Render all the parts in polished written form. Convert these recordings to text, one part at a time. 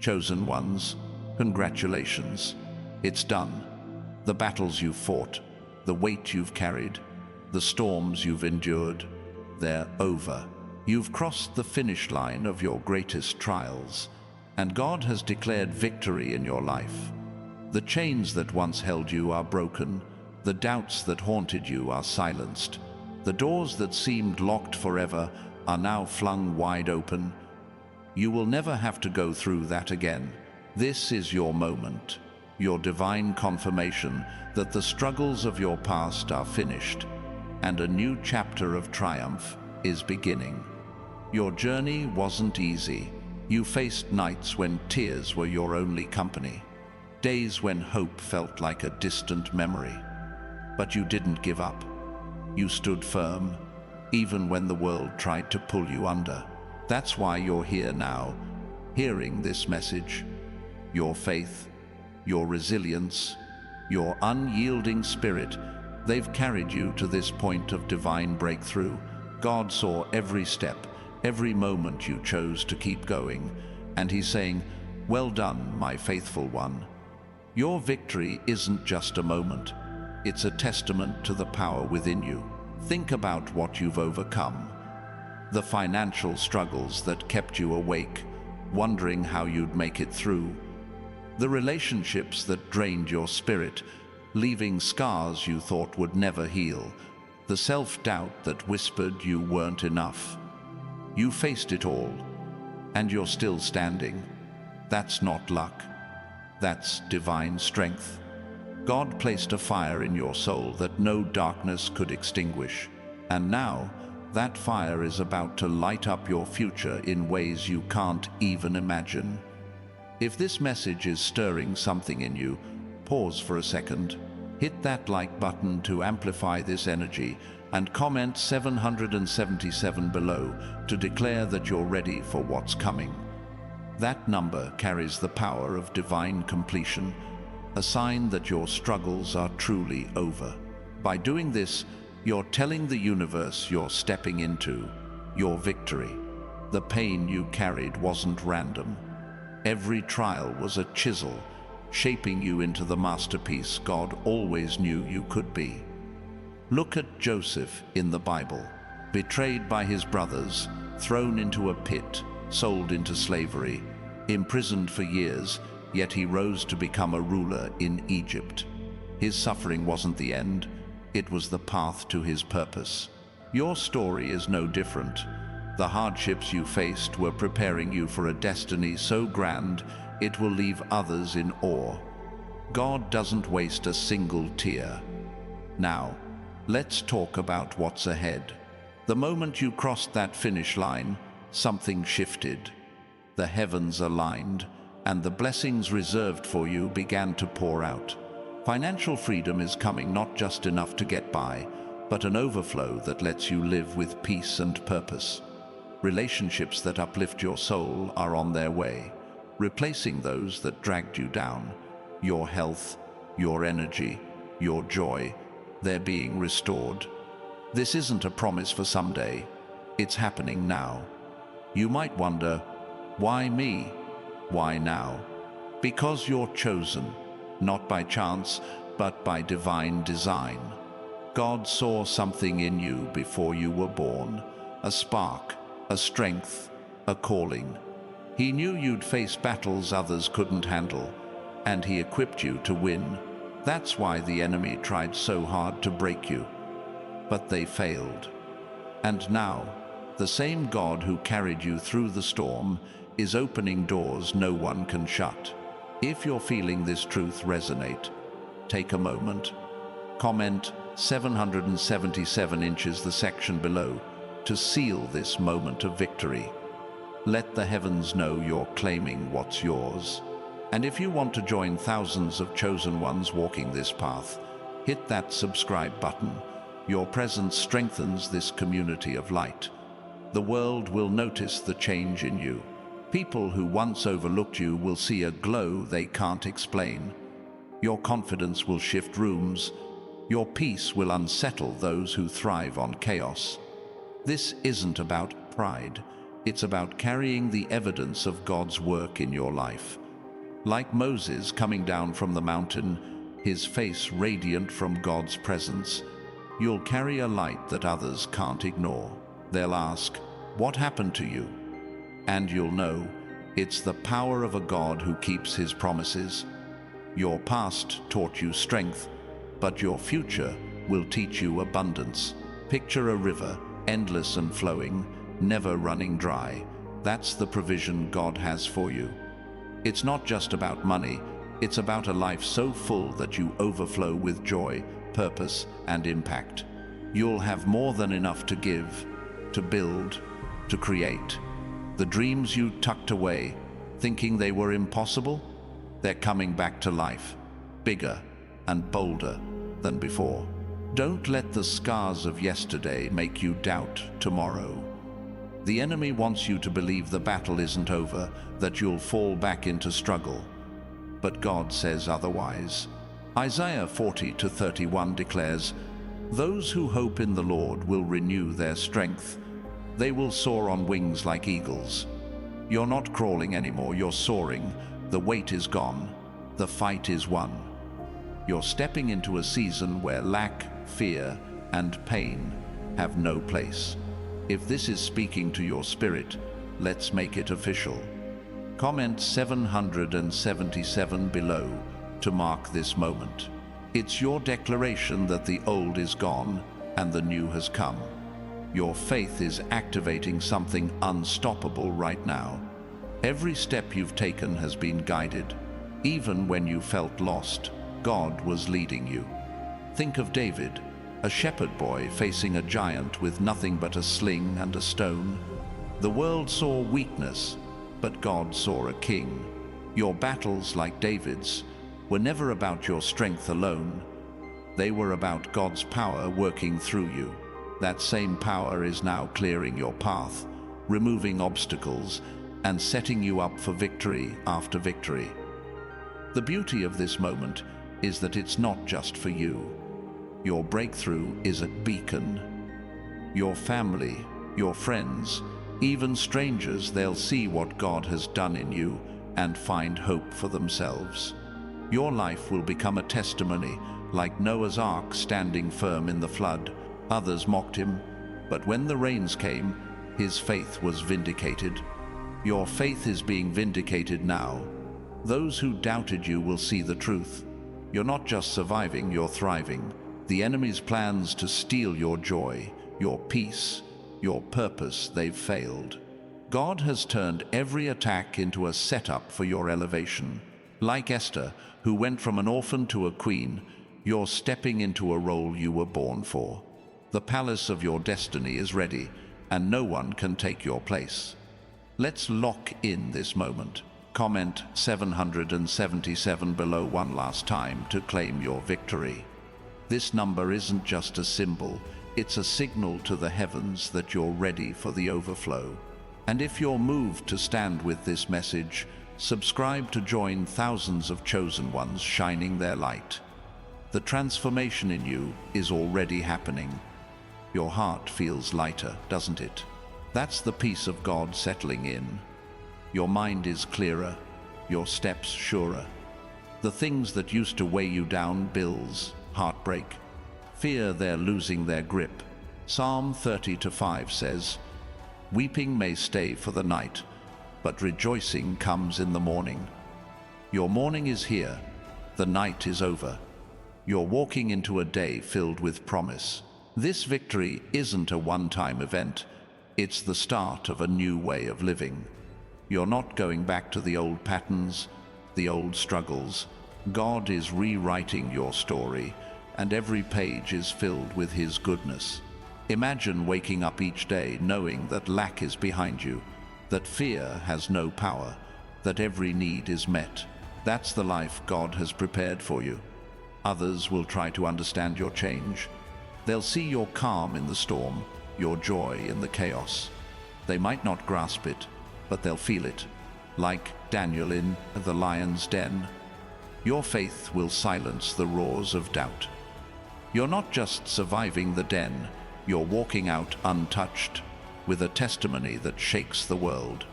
Chosen ones, congratulations. It's done. The battles you've fought, the weight you've carried, the storms you've endured, they're over. You've crossed the finish line of your greatest trials, and God has declared victory in your life. The chains that once held you are broken, the doubts that haunted you are silenced, the doors that seemed locked forever are now flung wide open. You will never have to go through that again. This is your moment, your divine confirmation that the struggles of your past are finished, and a new chapter of triumph is beginning. Your journey wasn't easy. You faced nights when tears were your only company, days when hope felt like a distant memory. But you didn't give up. You stood firm, even when the world tried to pull you under. That's why you're here now, hearing this message. Your faith, your resilience, your unyielding spirit, they've carried you to this point of divine breakthrough. God saw every step, every moment you chose to keep going, and He's saying, "Well done, my faithful one." Your victory isn't just a moment. It's a testament to the power within you. Think about what you've overcome. The financial struggles that kept you awake, wondering how you'd make it through. The relationships that drained your spirit, leaving scars you thought would never heal. The self-doubt that whispered you weren't enough. You faced it all, and you're still standing. That's not luck. That's divine strength. God placed a fire in your soul that no darkness could extinguish. And now, that fire is about to light up your future in ways you can't even imagine. If this message is stirring something in you, pause for a second. Hit that like button to amplify this energy, and comment 777 below to declare that you're ready for what's coming. That number carries the power of divine completion, a sign that your struggles are truly over. By doing this, you're telling the universe you're stepping into your victory. The pain you carried wasn't random. Every trial was a chisel, shaping you into the masterpiece God always knew you could be. Look at Joseph in the Bible, betrayed by his brothers, thrown into a pit, sold into slavery, imprisoned for years, yet he rose to become a ruler in Egypt. His suffering wasn't the end, it was the path to his purpose. Your story is no different. The hardships you faced were preparing you for a destiny so grand it will leave others in awe. God doesn't waste a single tear. Now, let's talk about what's ahead. The moment you crossed that finish line, something shifted. The heavens aligned, and the blessings reserved for you began to pour out. Financial freedom is coming, not just enough to get by, but an overflow that lets you live with peace and purpose. Relationships that uplift your soul are on their way, replacing those that dragged you down. Your health, your energy, your joy, they're being restored. This isn't a promise for someday. It's happening now. You might wonder, why me? Why now? Because you're chosen, not by chance, but by divine design. God saw something in you before you were born, a spark, a strength, a calling. He knew you'd face battles others couldn't handle, and He equipped you to win. That's why the enemy tried so hard to break you. But they failed. And now, the same God who carried you through the storm is opening doors no one can shut. If you're feeling this truth resonate, take a moment. Comment 777 inches the section below to seal this moment of victory. Let the heavens know you're claiming what's yours. And if you want to join thousands of chosen ones walking this path, hit that subscribe button. Your presence strengthens this community of light. The world will notice the change in you. People who once overlooked you will see a glow they can't explain. Your confidence will shift rooms. Your peace will unsettle those who thrive on chaos. This isn't about pride. It's about carrying the evidence of God's work in your life. Like Moses coming down from the mountain, his face radiant from God's presence, you'll carry a light that others can't ignore. They'll ask, "What happened to you?" And you'll know, it's the power of a God who keeps his promises. Your past taught you strength, but your future will teach you abundance. Picture a river, endless and flowing, never running dry. That's the provision God has for you. It's not just about money, it's about a life so full that you overflow with joy, purpose, and impact. You'll have more than enough to give, to build, to create. The dreams you tucked away, thinking they were impossible, they're coming back to life, bigger and bolder than before. Don't let the scars of yesterday make you doubt tomorrow. The enemy wants you to believe the battle isn't over, that you'll fall back into struggle. But God says otherwise. Isaiah 40:31 declares, "Those who hope in the Lord will renew their strength. They will soar on wings like eagles." You're not crawling anymore, you're soaring. The weight is gone. The fight is won. You're stepping into a season where lack, fear, and pain have no place. If this is speaking to your spirit, let's make it official. Comment 777 below to mark this moment. It's your declaration that the old is gone and the new has come. Your faith is activating something unstoppable right now. Every step you've taken has been guided. Even when you felt lost, God was leading you. Think of David, a shepherd boy facing a giant with nothing but a sling and a stone. The world saw weakness, but God saw a king. Your battles, like David's, were never about your strength alone. They were about God's power working through you. That same power is now clearing your path, removing obstacles, and setting you up for victory after victory. The beauty of this moment is that it's not just for you. Your breakthrough is a beacon. Your family, your friends, even strangers, they'll see what God has done in you and find hope for themselves. Your life will become a testimony, like Noah's Ark standing firm in the flood. Others mocked him, but when the rains came, his faith was vindicated. Your faith is being vindicated now. Those who doubted you will see the truth. You're not just surviving, you're thriving. The enemy's plans to steal your joy, your peace, your purpose, they've failed. God has turned every attack into a setup for your elevation. Like Esther, who went from an orphan to a queen, you're stepping into a role you were born for. The palace of your destiny is ready, and no one can take your place. Let's lock in this moment. Comment 777 below one last time to claim your victory. This number isn't just a symbol, it's a signal to the heavens that you're ready for the overflow. And if you're moved to stand with this message, subscribe to join thousands of chosen ones shining their light. The transformation in you is already happening. Your heart feels lighter, doesn't it? That's the peace of God settling in. Your mind is clearer, your steps surer. The things that used to weigh you down, bills, heartbreak, fear, they're losing their grip. Psalm 30:5 says, "Weeping may stay for the night, but rejoicing comes in the morning." Your morning is here, the night is over. You're walking into a day filled with promise. This victory isn't a one-time event, it's the start of a new way of living. You're not going back to the old patterns, the old struggles. God is rewriting your story, and every page is filled with His goodness. Imagine waking up each day knowing that lack is behind you, that fear has no power, that every need is met. That's the life God has prepared for you. Others will try to understand your change. They'll see your calm in the storm, your joy in the chaos. They might not grasp it, but they'll feel it, like Daniel in the lion's den. Your faith will silence the roars of doubt. You're not just surviving the den, you're walking out untouched. with a testimony that shakes the world.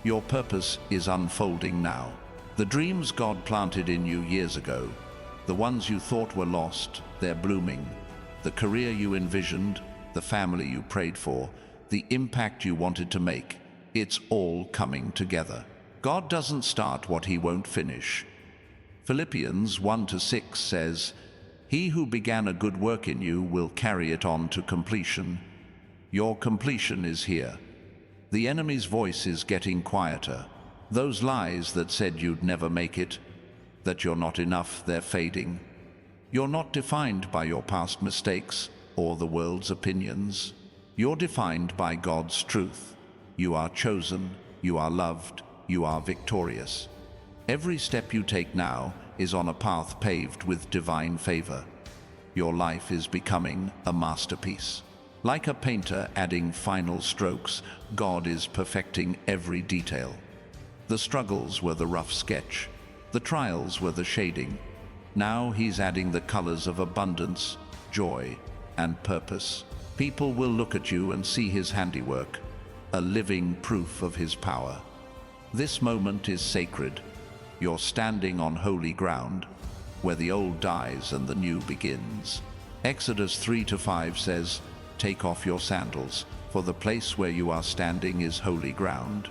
Your purpose is unfolding now. The dreams God planted in you years ago, the ones you thought were lost, they're blooming. The career you envisioned, the family you prayed for, the impact you wanted to make, it's all coming together. God doesn't start what he won't finish. Philippians 1-6 says, "He who began a good work in you will carry it on to completion." Your completion is here. The enemy's voice is getting quieter. Those lies that said you'd never make it, that you're not enough, they're fading. You're not defined by your past mistakes or the world's opinions. You're defined by God's truth. You are chosen, you are loved, you are victorious. Every step you take now is on a path paved with divine favor. Your life is becoming a masterpiece. Like a painter adding final strokes, God is perfecting every detail. The struggles were the rough sketch. The trials were the shading. Now he's adding the colors of abundance, joy, and purpose. People will look at you and see his handiwork, a living proof of his power. This moment is sacred. You're standing on holy ground, where the old dies and the new begins. Exodus 3-5 says, "Take off your sandals, for the place where you are standing is holy ground."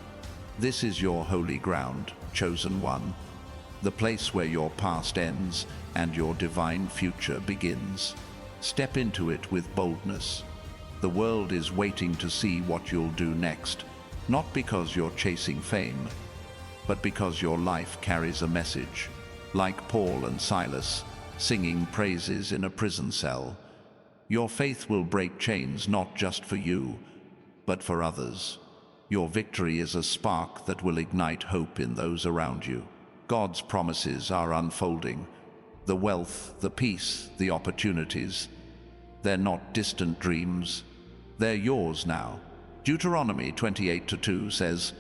This is your holy ground, chosen one. The place where your past ends and your divine future begins. Step into it with boldness. The world is waiting to see what you'll do next, not because you're chasing fame, but because your life carries a message. Like Paul and Silas, singing praises in a prison cell. Your faith will break chains not just for you, but for others. Your victory is a spark that will ignite hope in those around you. God's promises are unfolding. The wealth, the peace, the opportunities. They're not distant dreams. They're yours now. Deuteronomy 28-2 says,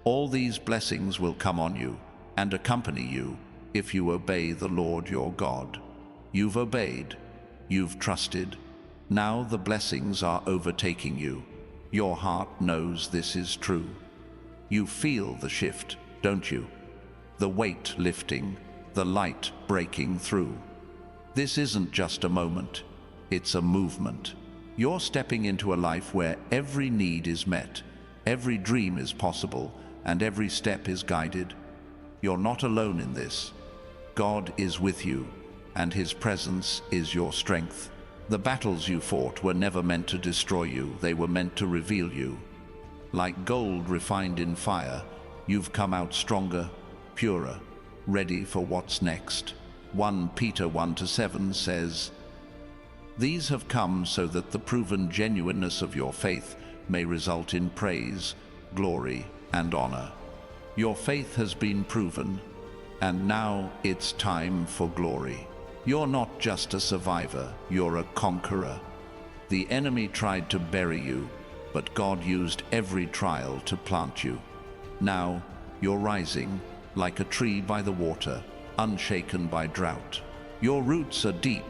"All these blessings will come on you and accompany you if you obey the Lord your God." You've obeyed. You've trusted. Now the blessings are overtaking you. Your heart knows this is true. You feel the shift, don't you? The weight lifting, the light breaking through. This isn't just a moment, it's a movement. You're stepping into a life where every need is met, every dream is possible, and every step is guided. You're not alone in this. God is with you, and his presence is your strength. The battles you fought were never meant to destroy you, they were meant to reveal you. Like gold refined in fire, you've come out stronger, purer, ready for what's next. 1 Peter 1-7 says, "These have come so that the proven genuineness of your faith may result in praise, glory, and honor." Your faith has been proven, and now it's time for glory. You're not just a survivor, you're a conqueror. The enemy tried to bury you, but God used every trial to plant you. Now, you're rising like a tree by the water, unshaken by drought. Your roots are deep,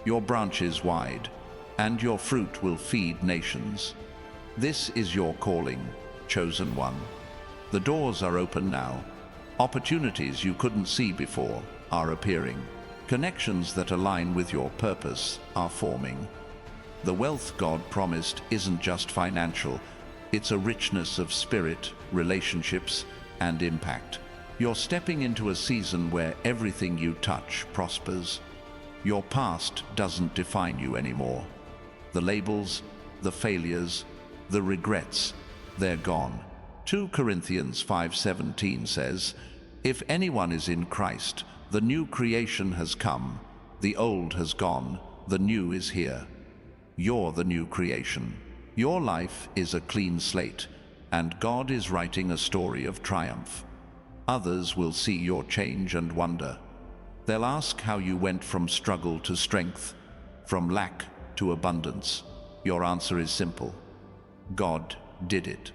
your branches wide, and your fruit will feed nations. This is your calling, chosen one. The doors are open now. Opportunities you couldn't see before are appearing. Connections that align with your purpose are forming. The wealth God promised isn't just financial, it's a richness of spirit, relationships, and impact. You're stepping into a season where everything you touch prospers. Your past doesn't define you anymore. The labels, the failures, the regrets, they're gone. 2 Corinthians 5:17 says, "If anyone is in Christ, the new creation has come, the old has gone, the new is here." You're the new creation. Your life is a clean slate, and God is writing a story of triumph. Others will see your change and wonder. They'll ask how you went from struggle to strength, from lack to abundance. Your answer is simple. God did it.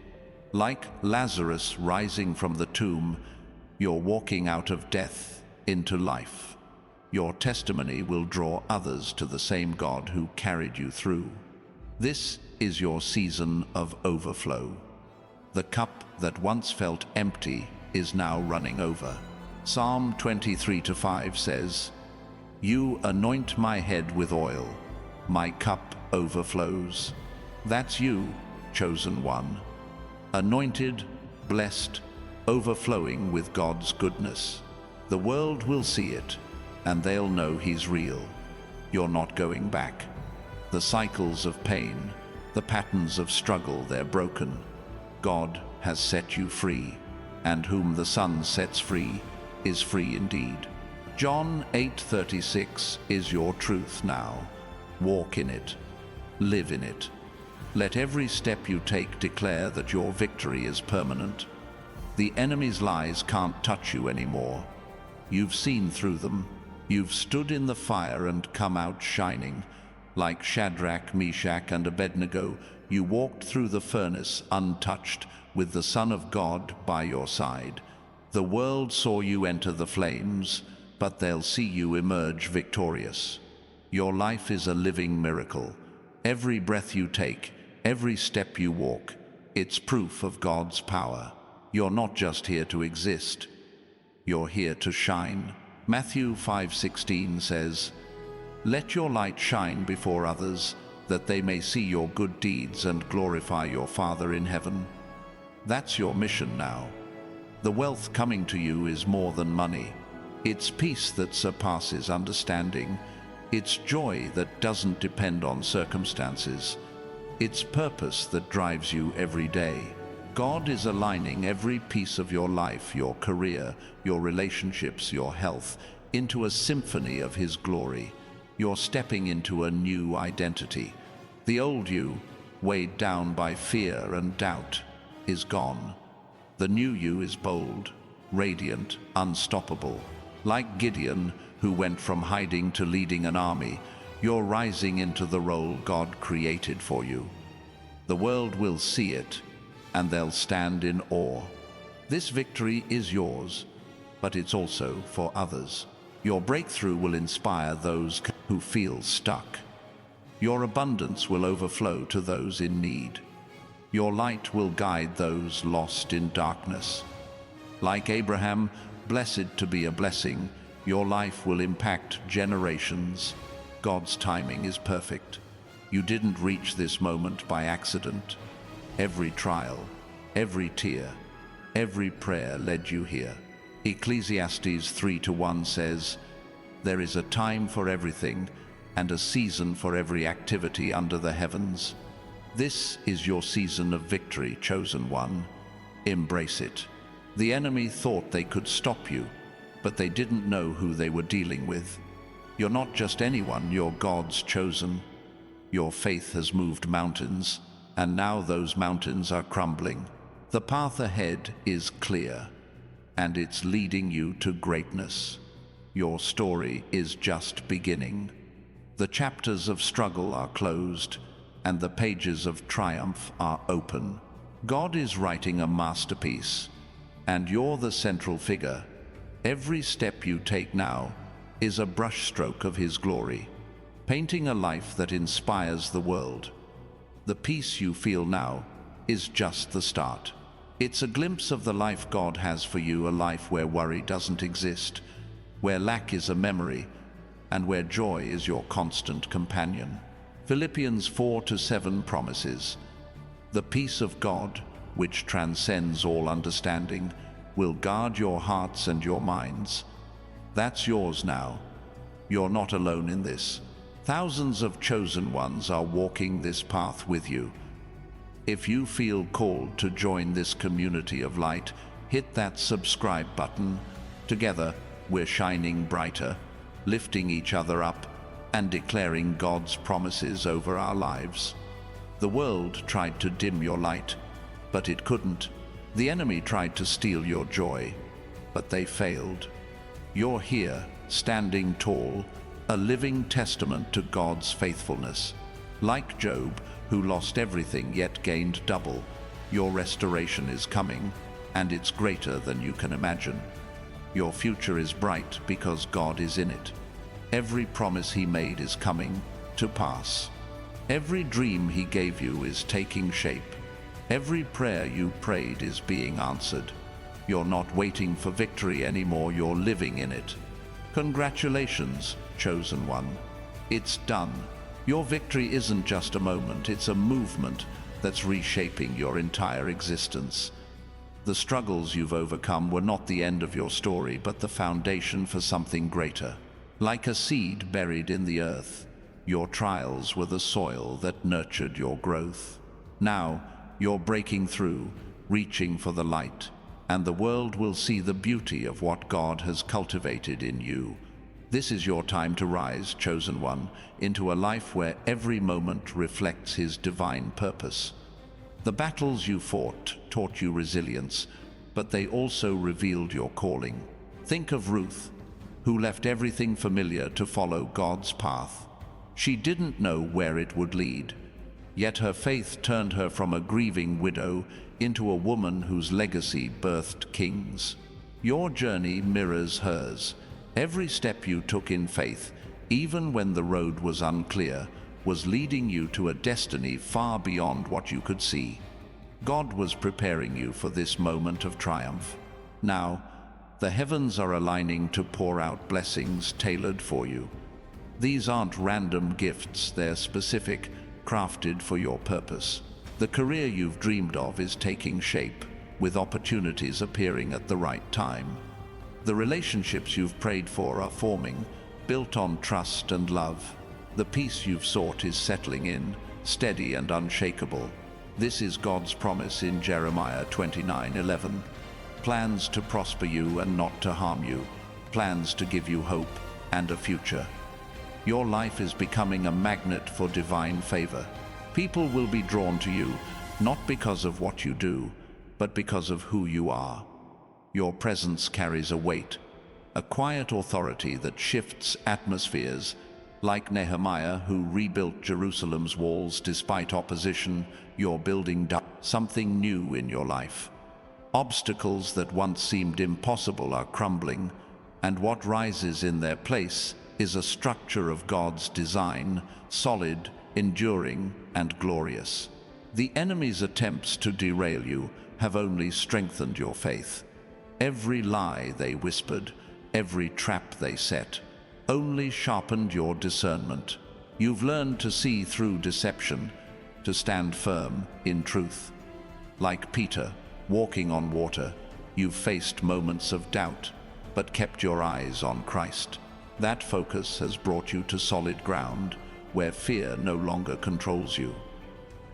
Like Lazarus rising from the tomb, you're walking out of death into life. Your testimony will draw others to the same God who carried you through. This is your season of overflow. The cup that once felt empty is now running over. Psalm 23:5 says, "You anoint my head with oil, my cup overflows." That's you, chosen one. Anointed, blessed, overflowing with God's goodness. The world will see it, and they'll know He's real. You're not going back. The cycles of pain, the patterns of struggle, they're broken. God has set you free, and whom the Son sets free is free indeed. John 8:36 is your truth now. Walk in it. Live in it. Let every step you take declare that your victory is permanent. The enemy's lies can't touch you anymore. You've seen through them. You've stood in the fire and come out shining. Like Shadrach, Meshach, and Abednego, you walked through the furnace untouched with the Son of God by your side. The world saw you enter the flames, but they'll see you emerge victorious. Your life is a living miracle. Every breath you take, every step you walk, it's proof of God's power. You're not just here to exist. You're here to shine. Matthew 5:16 says, "Let your light shine before others, that they may see your good deeds and glorify your Father in heaven." That's your mission now. The wealth coming to you is more than money. It's peace that surpasses understanding. It's joy that doesn't depend on circumstances. It's purpose that drives you every day. God is aligning every piece of your life, your career, your relationships, your health, into a symphony of His glory. You're stepping into a new identity. The old you, weighed down by fear and doubt, is gone. The new you is bold, radiant, unstoppable. Like Gideon, who went from hiding to leading an army, you're rising into the role God created for you. The world will see it, and they'll stand in awe. This victory is yours, but it's also for others. Your breakthrough will inspire those who feel stuck. Your abundance will overflow to those in need. Your light will guide those lost in darkness. Like Abraham, blessed to be a blessing, your life will impact generations. God's timing is perfect. You didn't reach this moment by accident. Every trial, every tear, every prayer led you here. Ecclesiastes 3:1 says, "There is a time for everything, and a season for every activity under the heavens." This is your season of victory, chosen one. Embrace it. The enemy thought they could stop you, but they didn't know who they were dealing with. You're not just anyone, you're God's chosen. Your faith has moved mountains, and now those mountains are crumbling. The path ahead is clear, and it's leading you to greatness. Your story is just beginning. The chapters of struggle are closed, and the pages of triumph are open. God is writing a masterpiece, and you're the central figure. Every step you take now is a brushstroke of His glory, painting a life that inspires the world. The peace you feel now is just the start. It's a glimpse of the life God has for you, a life where worry doesn't exist, where lack is a memory, and where joy is your constant companion. Philippians 4:7 promises, "The peace of God, which transcends all understanding, will guard your hearts and your minds." That's yours now. You're not alone in this. Thousands of chosen ones are walking this path with you. If you feel called to join this community of light, hit that subscribe button. Together, we're shining brighter, lifting each other up, and declaring God's promises over our lives. The world tried to dim your light, but it couldn't. The enemy tried to steal your joy, but they failed. You're here, standing tall, a living testament to God's faithfulness. Like Job, who lost everything yet gained double, your restoration is coming, and it's greater than you can imagine. Your future is bright because God is in it. Every promise He made is coming to pass. Every dream he gave you is taking shape. Every prayer you prayed is being answered. You're not waiting for victory anymore, you're living in it. Congratulations, chosen one. It's done. Your victory isn't just a moment, it's a movement that's reshaping your entire existence. The struggles you've overcome were not the end of your story, but the foundation for something greater. Like a seed buried in the earth, your trials were the soil that nurtured your growth. Now, you're breaking through, reaching for the light, and the world will see the beauty of what God has cultivated in you. This is your time to rise, chosen one, into a life where every moment reflects His divine purpose. The battles you fought taught you resilience, but they also revealed your calling. Think of Ruth, who left everything familiar to follow God's path. She didn't know where it would lead, yet her faith turned her from a grieving widow into a woman whose legacy birthed kings. Your journey mirrors hers. Every step you took in faith, even when the road was unclear, was leading you to a destiny far beyond what you could see. God was preparing you for this moment of triumph. Now, the heavens are aligning to pour out blessings tailored for you. These aren't random gifts, they're specific, crafted for your purpose. The career you've dreamed of is taking shape, with opportunities appearing at the right time. The relationships you've prayed for are forming, built on trust and love. The peace you've sought is settling in, steady and unshakable. This is God's promise in Jeremiah 29:11. Plans to prosper you and not to harm you. Plans to give you hope and a future. Your life is becoming a magnet for divine favor. People will be drawn to you, not because of what you do, but because of who you are. Your presence carries a weight, a quiet authority that shifts atmospheres. Like Nehemiah, who rebuilt Jerusalem's walls despite opposition, you're building something new in your life. Obstacles that once seemed impossible are crumbling, and what rises in their place is a structure of God's design, solid, enduring, and glorious. The enemy's attempts to derail you have only strengthened your faith. Every lie they whispered, every trap they set, only sharpened your discernment. You've learned to see through deception, to stand firm in truth. Like Peter, walking on water, you've faced moments of doubt, but kept your eyes on Christ. That focus has brought you to solid ground, where fear no longer controls you.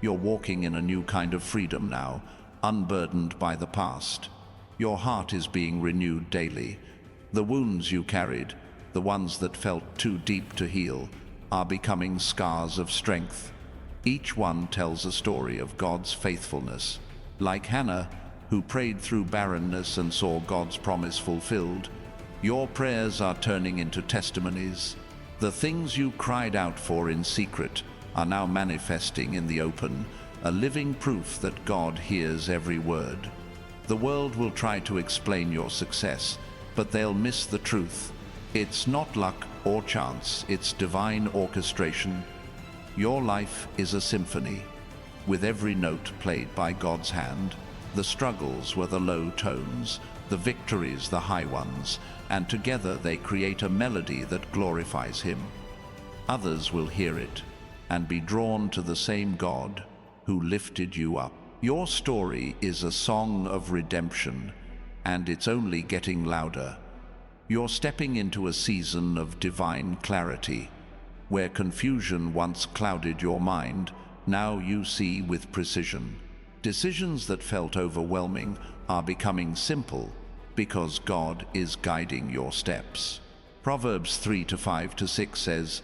You're walking in a new kind of freedom now, unburdened by the past. Your heart is being renewed daily. The wounds you carried, the ones that felt too deep to heal, are becoming scars of strength. Each one tells a story of God's faithfulness. Like Hannah, who prayed through barrenness and saw God's promise fulfilled, your prayers are turning into testimonies. The things you cried out for in secret are now manifesting in the open, a living proof that God hears every word. The world will try to explain your success, but they'll miss the truth. It's not luck or chance, it's divine orchestration. Your life is a symphony, with every note played by God's hand. The struggles were the low tones, the victories the high ones, and together they create a melody that glorifies Him. Others will hear it and be drawn to the same God who lifted you up. Your story is a song of redemption, and it's only getting louder. You're stepping into a season of divine clarity. Where confusion once clouded your mind, now you see with precision. Decisions that felt overwhelming are becoming simple because God is guiding your steps. Proverbs 3:5-6 says,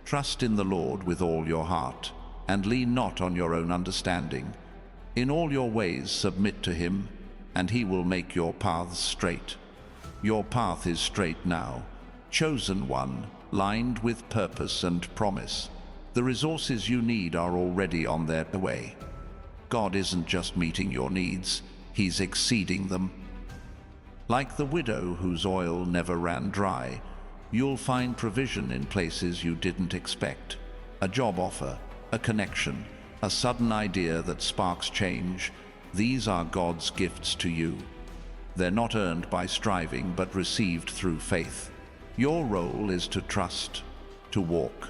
"Trust in the Lord with all your heart, and lean not on your own understanding. In all your ways submit to Him, and He will make your paths straight." Your path is straight now, chosen one, lined with purpose and promise. The resources you need are already on their way. God isn't just meeting your needs, He's exceeding them. Like the widow whose oil never ran dry, you'll find provision in places you didn't expect. A job offer, a connection, a sudden idea that sparks change. These are God's gifts to you. They're not earned by striving, but received through faith. Your role is to trust, to walk,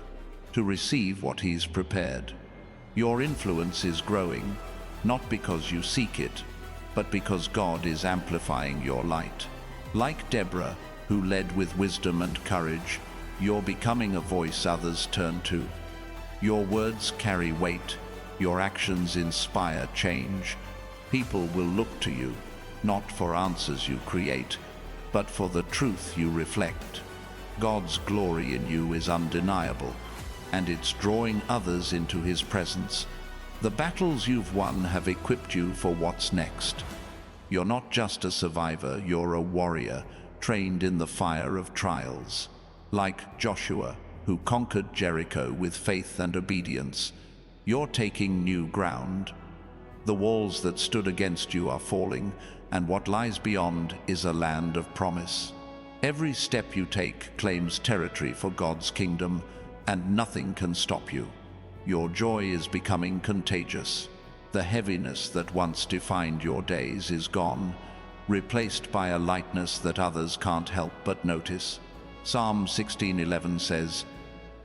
to receive what He's prepared. Your influence is growing, not because you seek it, but because God is amplifying your light. Like Deborah, who led with wisdom and courage, you're becoming a voice others turn to. Your words carry weight, your actions inspire change. People will look to you, not for answers you create, but for the truth you reflect. God's glory in you is undeniable, and it's drawing others into His presence. The battles you've won have equipped you for what's next. You're not just a survivor, you're a warrior, trained in the fire of trials. Like Joshua, who conquered Jericho with faith and obedience, you're taking new ground. The walls that stood against you are falling, and what lies beyond is a land of promise. Every step you take claims territory for God's kingdom, and nothing can stop you. Your joy is becoming contagious. The heaviness that once defined your days is gone, replaced by a lightness that others can't help but notice. Psalm 16:11 says,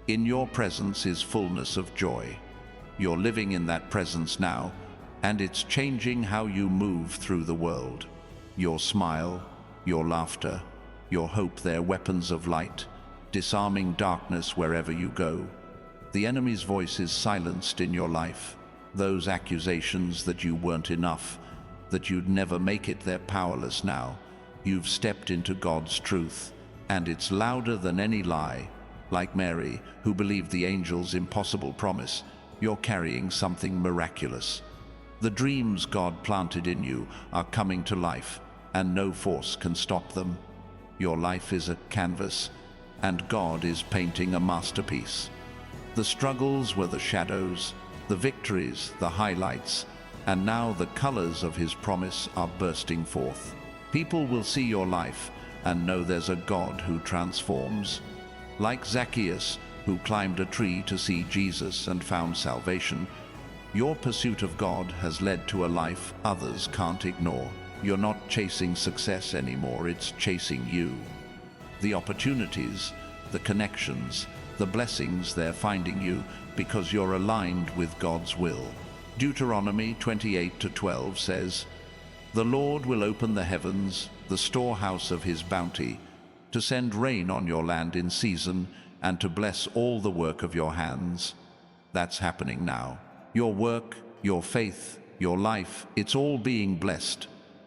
"In your presence is fullness of joy." You're living in that presence now, and it's changing how you move through the world. Your smile, your laughter, your hope, they're weapons of light, disarming darkness wherever you go. The enemy's voice is silenced in your life. Those accusations that you weren't enough, that you'd never make it, they're powerless now. You've stepped into God's truth, and it's louder than any lie. Like Mary, who believed the angel's impossible promise, you're carrying something miraculous. The dreams God planted in you are coming to life, and no force can stop them. Your life is a canvas, and God is painting a masterpiece. The struggles were the shadows, the victories, the highlights, and now the colors of His promise are bursting forth. People will see your life and know there's a God who transforms. Like Zacchaeus, who climbed a tree to see Jesus and found salvation, your pursuit of God has led to a life others can't ignore. You're not chasing success anymore, it's chasing you. The opportunities, the connections, the blessings, they're finding you because you're aligned with God's will. Deuteronomy 28:12 says, "The Lord will open the heavens, the storehouse of His bounty, to send rain on your land in season and to bless all the work of your hands." That's happening now. Your work, your faith, your life, it's all being blessed.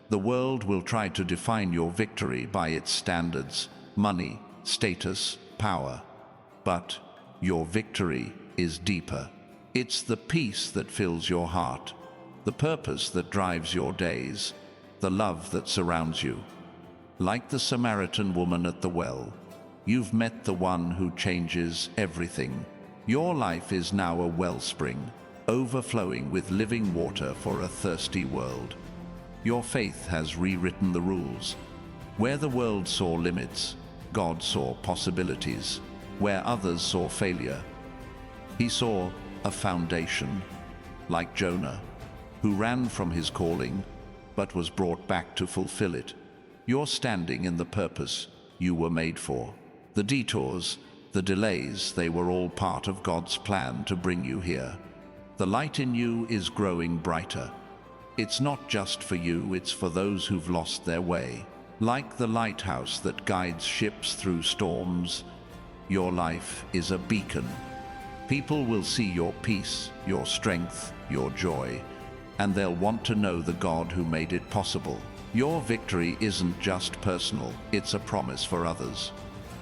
The world will try to define your victory by its standards, money, status, power. But your victory is deeper. It's the peace that fills your heart, the purpose that drives your days, the love that surrounds you. Like the Samaritan woman at the well, you've met the one who changes everything. Your life is now a wellspring, overflowing with living water for a thirsty world. Your faith has rewritten the rules. Where the world saw limits, God saw possibilities. Where others saw failure, He saw a foundation. Like Jonah, who ran from his calling, but was brought back to fulfill it. You're standing in the purpose you were made for. The detours, the delays, they were all part of God's plan to bring you here. The light in you is growing brighter. It's not just for you, it's for those who've lost their way. Like the lighthouse that guides ships through storms, your life is a beacon. People will see your peace, your strength, your joy, and they'll want to know the God who made it possible. Your victory isn't just personal, it's a promise for others.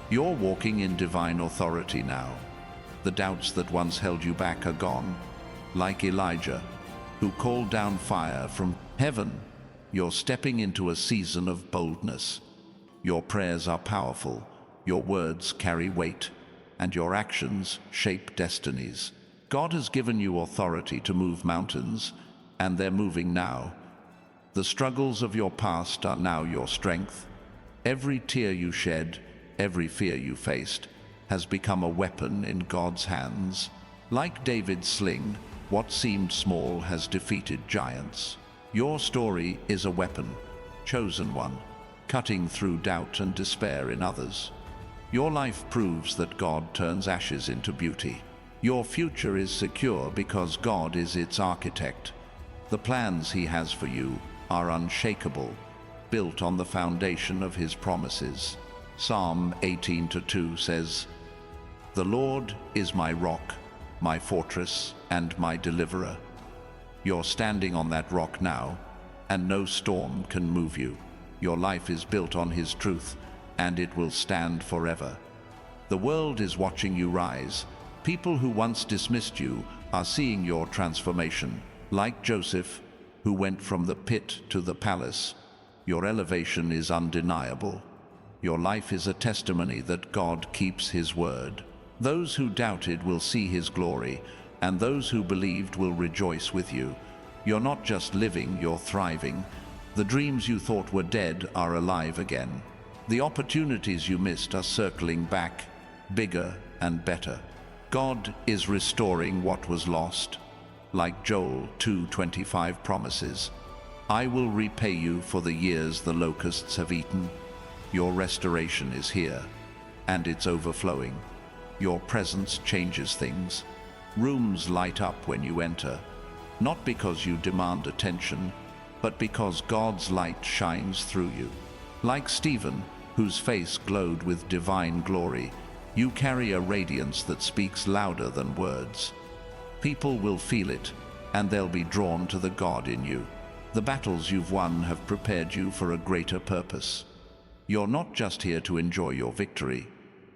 You're walking in divine authority now. The doubts that once held you back are gone. Like Elijah, who called down fire from heaven, you're stepping into a season of boldness. Your prayers are powerful, your words carry weight, and your actions shape destinies. God has given you authority to move mountains, and they're moving now. The struggles of your past are now your strength. Every tear you shed, every fear you faced, has become a weapon in God's hands. Like David's sling, what seemed small has defeated giants. Your story is a weapon, chosen one, cutting through doubt and despair in others. Your life proves that God turns ashes into beauty. Your future is secure because God is its architect. The plans He has for you are unshakable, built on the foundation of His promises. Psalm 18:2 says, "The Lord is my rock, my fortress, and my deliverer." You're standing on that rock now, and no storm can move you. Your life is built on His truth, and it will stand forever. The world is watching you rise. People who once dismissed you are seeing your transformation. Like Joseph, who went from the pit to the palace, your elevation is undeniable. Your life is a testimony that God keeps His word. Those who doubted will see His glory, and those who believed will rejoice with you. You're not just living, you're thriving. The dreams you thought were dead are alive again. The opportunities you missed are circling back, bigger and better. God is restoring what was lost. Like Joel 2:25 promises, "I will repay you for the years the locusts have eaten." Your restoration is here, and it's overflowing. Your presence changes things. Rooms light up when you enter, not because you demand attention, but because God's light shines through you. Like Stephen, whose face glowed with divine glory, you carry a radiance that speaks louder than words. People will feel it, and they'll be drawn to the God in you. The battles you've won have prepared you for a greater purpose. You're not just here to enjoy your victory.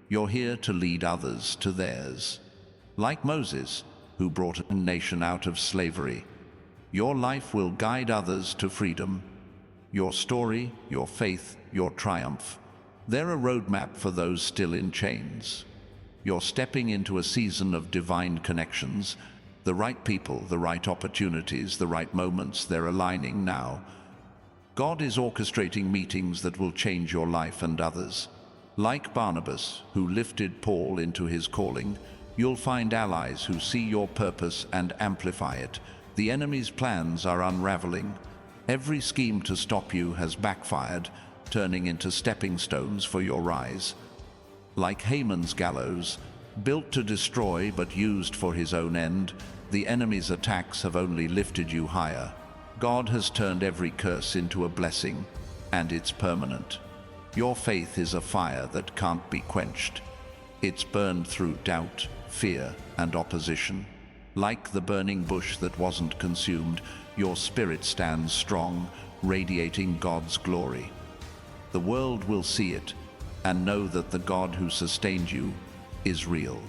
You're here to lead others to theirs. Like Moses, who brought a nation out of slavery, your life will guide others to freedom. Your story, your faith, your triumph, they're a roadmap for those still in chains. You're stepping into a season of divine connections. The right people, the right opportunities, the right moments, they're aligning now. God is orchestrating meetings that will change your life and others. Like Barnabas, who lifted Paul into his calling, you'll find allies who see your purpose and amplify it. The enemy's plans are unraveling. Every scheme to stop you has backfired, turning into stepping stones for your rise. Like Haman's gallows, built to destroy but used for his own end, the enemy's attacks have only lifted you higher. God has turned every curse into a blessing, and it's permanent. Your faith is a fire that can't be quenched. It's burned through doubt, fear, and opposition. Like the burning bush that wasn't consumed, your spirit stands strong, radiating God's glory. The world will see it and know that the God who sustained you is real.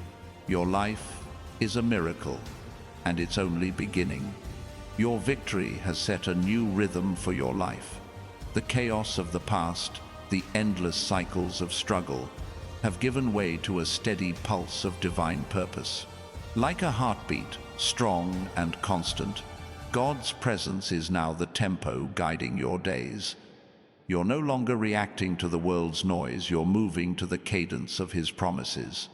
Your life is a miracle, and it's only beginning. Your victory has set a new rhythm for your life. The chaos of the past, the endless cycles of struggle, have given way to a steady pulse of divine purpose. Like a heartbeat, strong and constant, God's presence is now the tempo guiding your days. You're no longer reacting to the world's noise, you're moving to the cadence of His promises.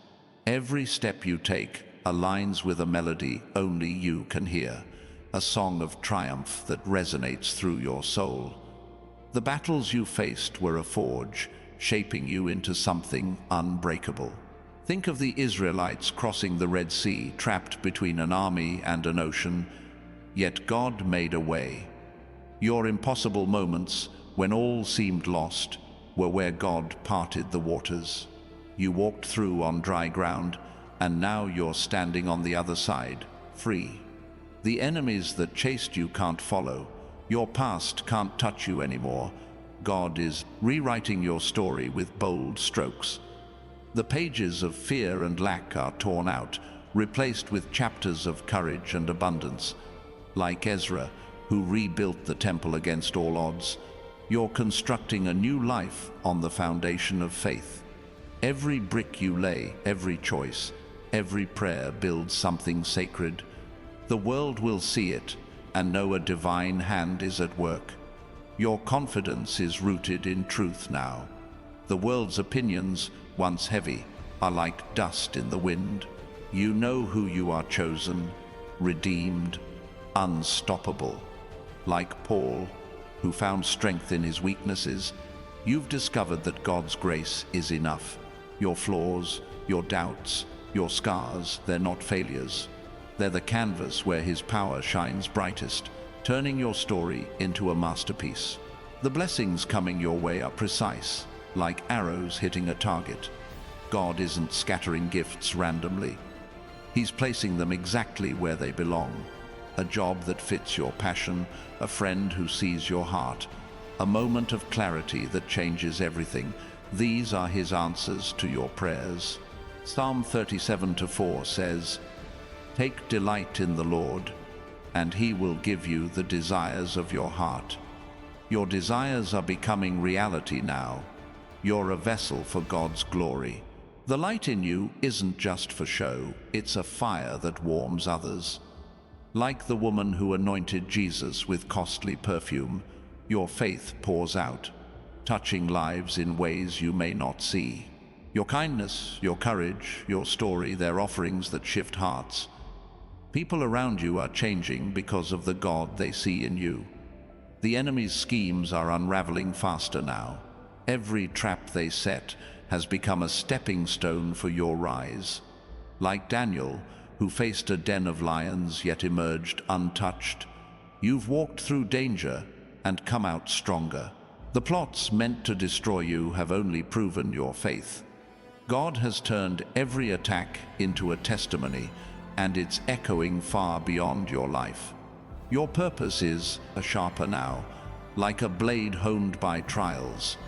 Every step you take aligns with a melody only you can hear, a song of triumph that resonates through your soul. The battles you faced were a forge, shaping you into something unbreakable. Think of the Israelites crossing the Red Sea, trapped between an army and an ocean, yet God made a way. Your impossible moments, when all seemed lost, were where God parted the waters. You walked through on dry ground, and now you're standing on the other side, free. The enemies that chased you can't follow. Your past can't touch you anymore. God is rewriting your story with bold strokes. The pages of fear and lack are torn out, replaced with chapters of courage and abundance. Like Ezra, who rebuilt the temple against all odds, you're constructing a new life on the foundation of faith. Every brick you lay, every choice, every prayer builds something sacred. The world will see it and know a divine hand is at work. Your confidence is rooted in truth now. The world's opinions, once heavy, are like dust in the wind. You know who you are: chosen, redeemed, unstoppable. Like Paul, who found strength in his weaknesses, you've discovered that God's grace is enough. Your flaws, your doubts, your scars, they're not failures. They're the canvas where His power shines brightest, turning your story into a masterpiece. The blessings coming your way are precise, like arrows hitting a target. God isn't scattering gifts randomly. He's placing them exactly where they belong. A job that fits your passion, a friend who sees your heart, a moment of clarity that changes everything. These are His answers to your prayers. Psalm 37:4 says, "Take delight in the Lord, and He will give you the desires of your heart." Your desires are becoming reality now. You're a vessel for God's glory. The light in you isn't just for show, it's a fire that warms others. Like the woman who anointed Jesus with costly perfume, your faith pours out, touching lives in ways you may not see. Your kindness, your courage, your story, they're offerings that shift hearts. People around you are changing because of the God they see in you. The enemy's schemes are unraveling faster now. Every trap they set has become a stepping stone for your rise. Like Daniel, who faced a den of lions yet emerged untouched, you've walked through danger and come out stronger. The plots meant to destroy you have only proven your faith. God has turned every attack into a testimony, and it's echoing far beyond your life. Your purpose is sharper now, like a blade honed by trials.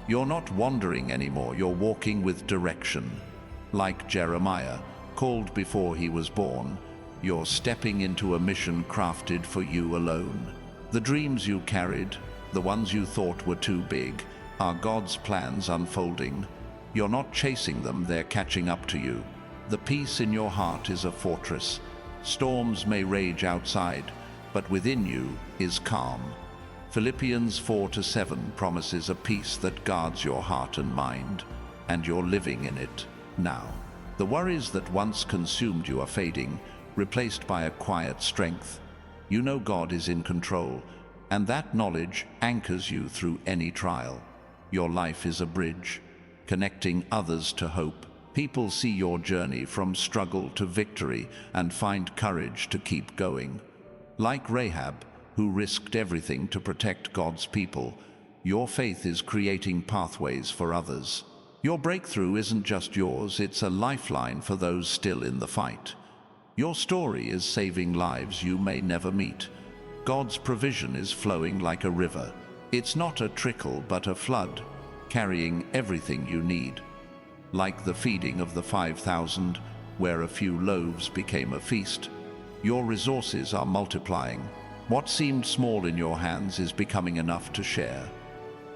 You're not wandering anymore, you're walking with direction. Like Jeremiah, called before he was born, you're stepping into a mission crafted for you alone. The dreams you carried, the ones you thought were too big, are God's plans unfolding. You're not chasing them, they're catching up to you. The peace in your heart is a fortress. Storms may rage outside, but within you is calm. Philippians 4:7 promises a peace that guards your heart and mind, and you're living in it now. The worries that once consumed you are fading, replaced by a quiet strength. You know God is in control, and that knowledge anchors you through any trial. Your life is a bridge, connecting others to hope. People see your journey from struggle to victory and find courage to keep going. Like Rahab, who risked everything to protect God's people, your faith is creating pathways for others. Your breakthrough isn't just yours, it's a lifeline for those still in the fight. Your story is saving lives you may never meet. God's provision is flowing like a river. It's not a trickle but a flood, carrying everything you need. Like the feeding of the 5,000, where a few loaves became a feast, your resources are multiplying. What seemed small in your hands is becoming enough to share.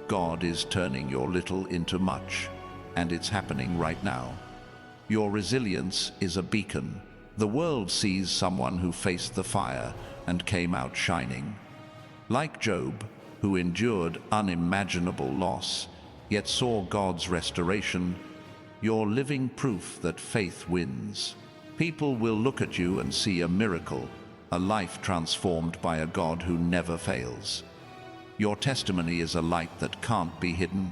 God is turning your little into much, and it's happening right now. Your resilience is a beacon. The world sees someone who faced the fire and came out shining. Like Job, who endured unimaginable loss, yet saw God's restoration, you're living proof that faith wins. People will look at you and see a miracle, a life transformed by a God who never fails. Your testimony is a light that can't be hidden.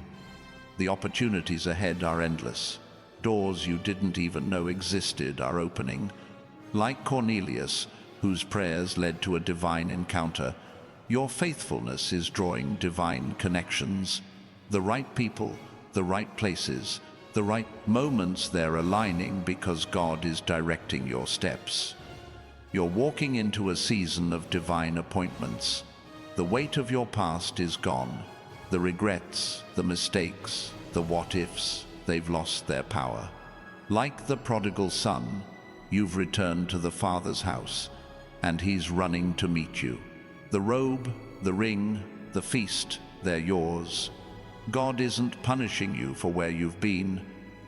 The opportunities ahead are endless. Doors you didn't even know existed are opening. Like Cornelius, whose prayers led to a divine encounter, your faithfulness is drawing divine connections. The right people, the right places, the right moments, they're aligning because God is directing your steps. You're walking into a season of divine appointments. The weight of your past is gone. The regrets, the mistakes, the what-ifs, they've lost their power. Like the prodigal son, you've returned to the Father's house, and He's running to meet you. The robe, the ring, the feast, they're yours. God isn't punishing you for where you've been.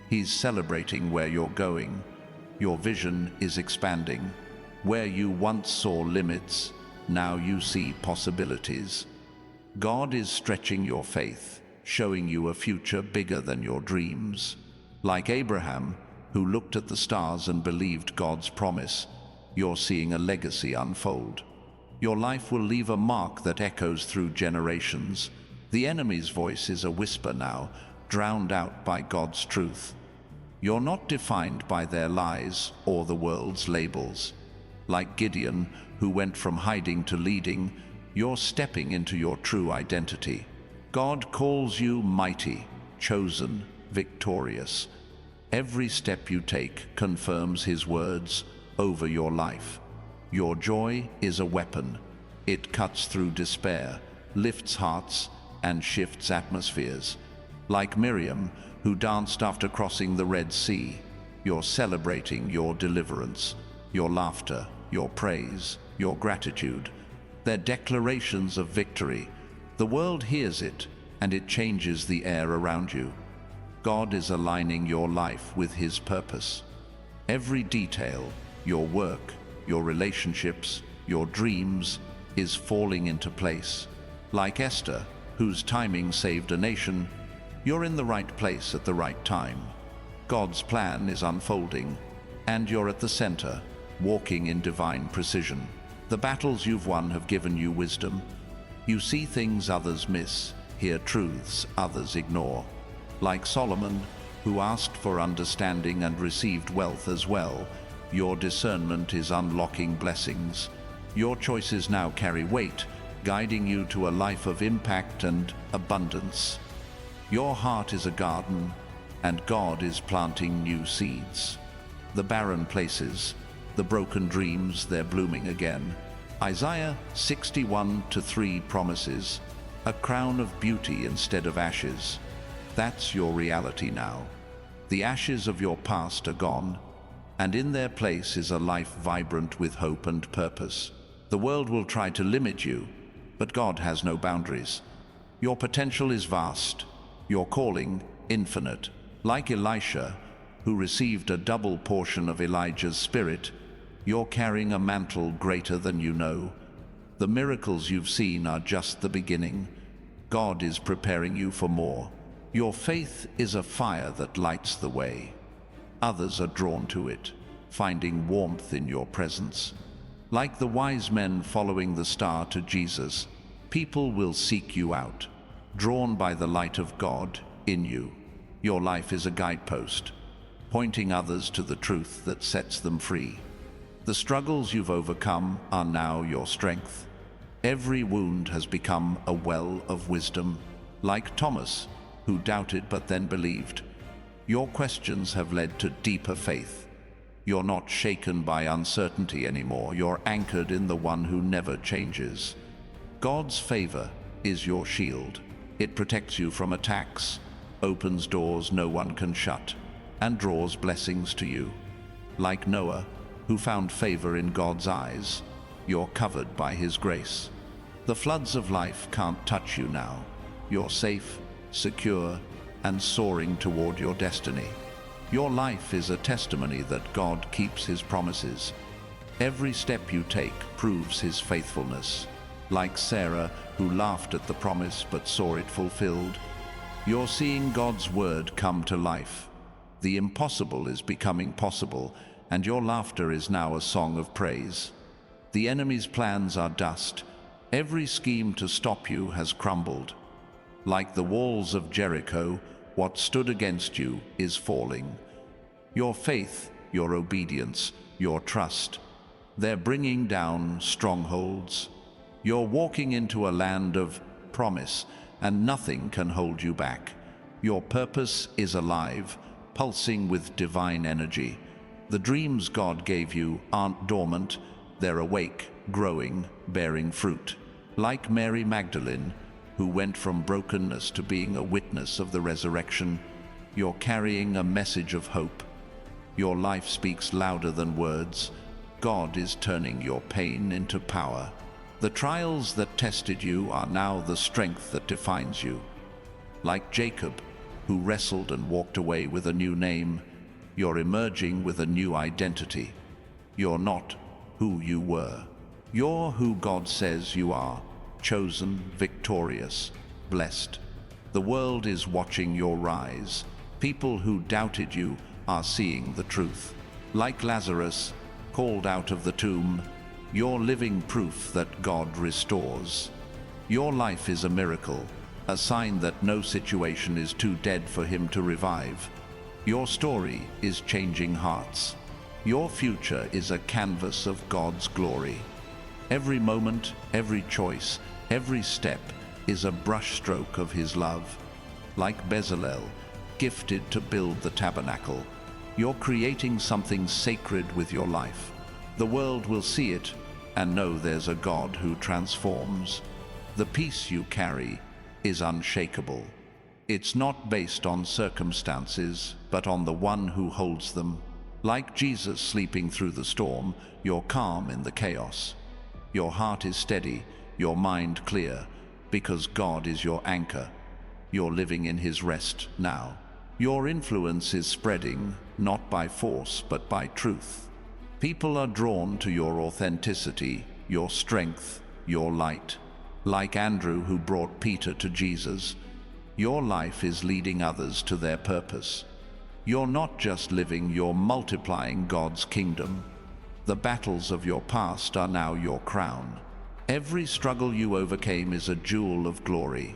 He's celebrating where you're going. Your vision is expanding. Where you once saw limits, now you see possibilities. God is stretching your faith, showing you a future bigger than your dreams. Like Abraham, who looked at the stars and believed God's promise, you're seeing a legacy unfold. Your life will leave a mark that echoes through generations. The enemy's voice is a whisper now, drowned out by God's truth. You're not defined by their lies or the world's labels. Like Gideon, who went from hiding to leading, you're stepping into your true identity. God calls you mighty, chosen, victorious. Every step you take confirms His words over your life. Your joy is a weapon. It cuts through despair, lifts hearts, and shifts atmospheres. Like Miriam, who danced after crossing the Red Sea, you're celebrating your deliverance, your laughter, your praise, your gratitude. They're declarations of victory. The world hears it, and it changes the air around you. God is aligning your life with His purpose. Every detail, your work, your relationships, your dreams, is falling into place. Like Esther, whose timing saved a nation, you're in the right place at the right time. God's plan is unfolding, and you're at the center, walking in divine precision. The battles you've won have given you wisdom. You see things others miss, hear truths others ignore. Like Solomon, who asked for understanding and received wealth as well, your discernment is unlocking blessings. Your choices now carry weight, guiding you to a life of impact and abundance. Your heart is a garden, and God is planting new seeds. The barren places, the broken dreams, they're blooming again. Isaiah 61:3 promises a crown of beauty instead of ashes. That's your reality now. The ashes of your past are gone, and in their place is a life vibrant with hope and purpose. The world will try to limit you, but God has no boundaries. Your potential is vast, your calling infinite. Like Elisha, who received a double portion of Elijah's spirit, you're carrying a mantle greater than you know. The miracles you've seen are just the beginning. God is preparing you for more. Your faith is a fire that lights the way. Others are drawn to it, finding warmth in your presence. Like the wise men following the star to Jesus, people will seek you out, drawn by the light of God in you. Your life is a guidepost, pointing others to the truth that sets them free. The struggles you've overcome are now your strength. Every wound has become a well of wisdom. Like Thomas, who doubted but then believed, your questions have led to deeper faith. You're not shaken by uncertainty anymore. You're anchored in the one who never changes. God's favor is your shield. It protects you from attacks, opens doors no one can shut, and draws blessings to you. Like Noah, who found favor in God's eyes, you're covered by His grace. The floods of life can't touch you now. You're safe, secure, and soaring toward your destiny. Your life is a testimony that God keeps His promises. Every step you take proves His faithfulness. Like Sarah, who laughed at the promise but saw it fulfilled, you're seeing God's word come to life. The impossible is becoming possible, and your laughter is now a song of praise. The enemy's plans are dust. Every scheme to stop you has crumbled. Like the walls of Jericho, what stood against you is falling. Your faith, your obedience, your trust, they're bringing down strongholds. You're walking into a land of promise, and nothing can hold you back. Your purpose is alive, pulsing with divine energy. The dreams God gave you aren't dormant, they're awake, growing, bearing fruit. Like Mary Magdalene, who went from brokenness to being a witness of the resurrection, you're carrying a message of hope. Your life speaks louder than words. God is turning your pain into power. The trials that tested you are now the strength that defines you. Like Jacob, who wrestled and walked away with a new name, you're emerging with a new identity. You're not who you were. You're who God says you are, chosen, victorious, blessed. The world is watching your rise. People who doubted you are seeing the truth. Like Lazarus, called out of the tomb, you're living proof that God restores. Your life is a miracle, a sign that no situation is too dead for him to revive. Your story is changing hearts. Your future is a canvas of God's glory. Every moment, every choice, every step is a brushstroke of his love. Like Bezalel, gifted to build the tabernacle, you're creating something sacred with your life. The world will see it and know there's a God who transforms. The peace you carry is unshakable. It's not based on circumstances, but on the one who holds them. Like Jesus sleeping through the storm, you're calm in the chaos. Your heart is steady, your mind clear, because God is your anchor. You're living in his rest now. Your influence is spreading, not by force, but by truth. People are drawn to your authenticity, your strength, your light. Like Andrew, who brought Peter to Jesus, your life is leading others to their purpose. You're not just living, you're multiplying God's kingdom. The battles of your past are now your crown. Every struggle you overcame is a jewel of glory.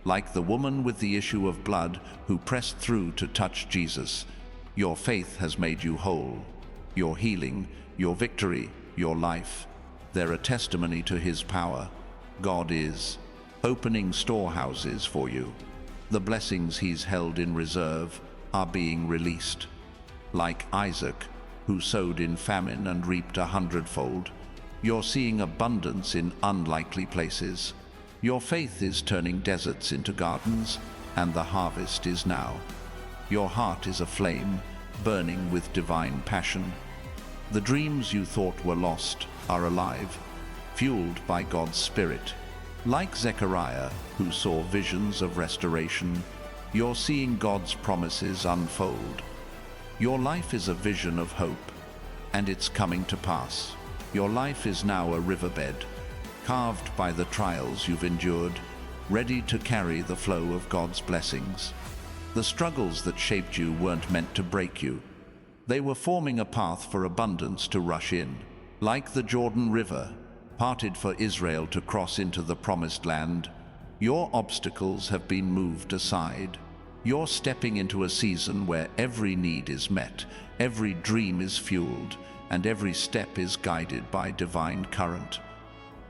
Like the woman with the issue of blood who pressed through to touch Jesus, your faith has made you whole. Your healing, your victory, your life, they're a testimony to his power. God is opening storehouses for you. The blessings he's held in reserve are being released. Like Isaac, who sowed in famine and reaped 100-fold, you're seeing abundance in unlikely places. Your faith is turning deserts into gardens, and the harvest is now. Your heart is aflame, burning with divine passion. The dreams you thought were lost are alive, fueled by God's Spirit. Like Zechariah, who saw visions of restoration, you're seeing God's promises unfold. Your life is a vision of hope, and it's coming to pass. Your life is now a riverbed, carved by the trials you've endured, ready to carry the flow of God's blessings. The struggles that shaped you weren't meant to break you. They were forming a path for abundance to rush in. Like the Jordan River, parted for Israel to cross into the Promised Land, your obstacles have been moved aside. You're stepping into a season where every need is met, every dream is fueled, and every step is guided by divine current.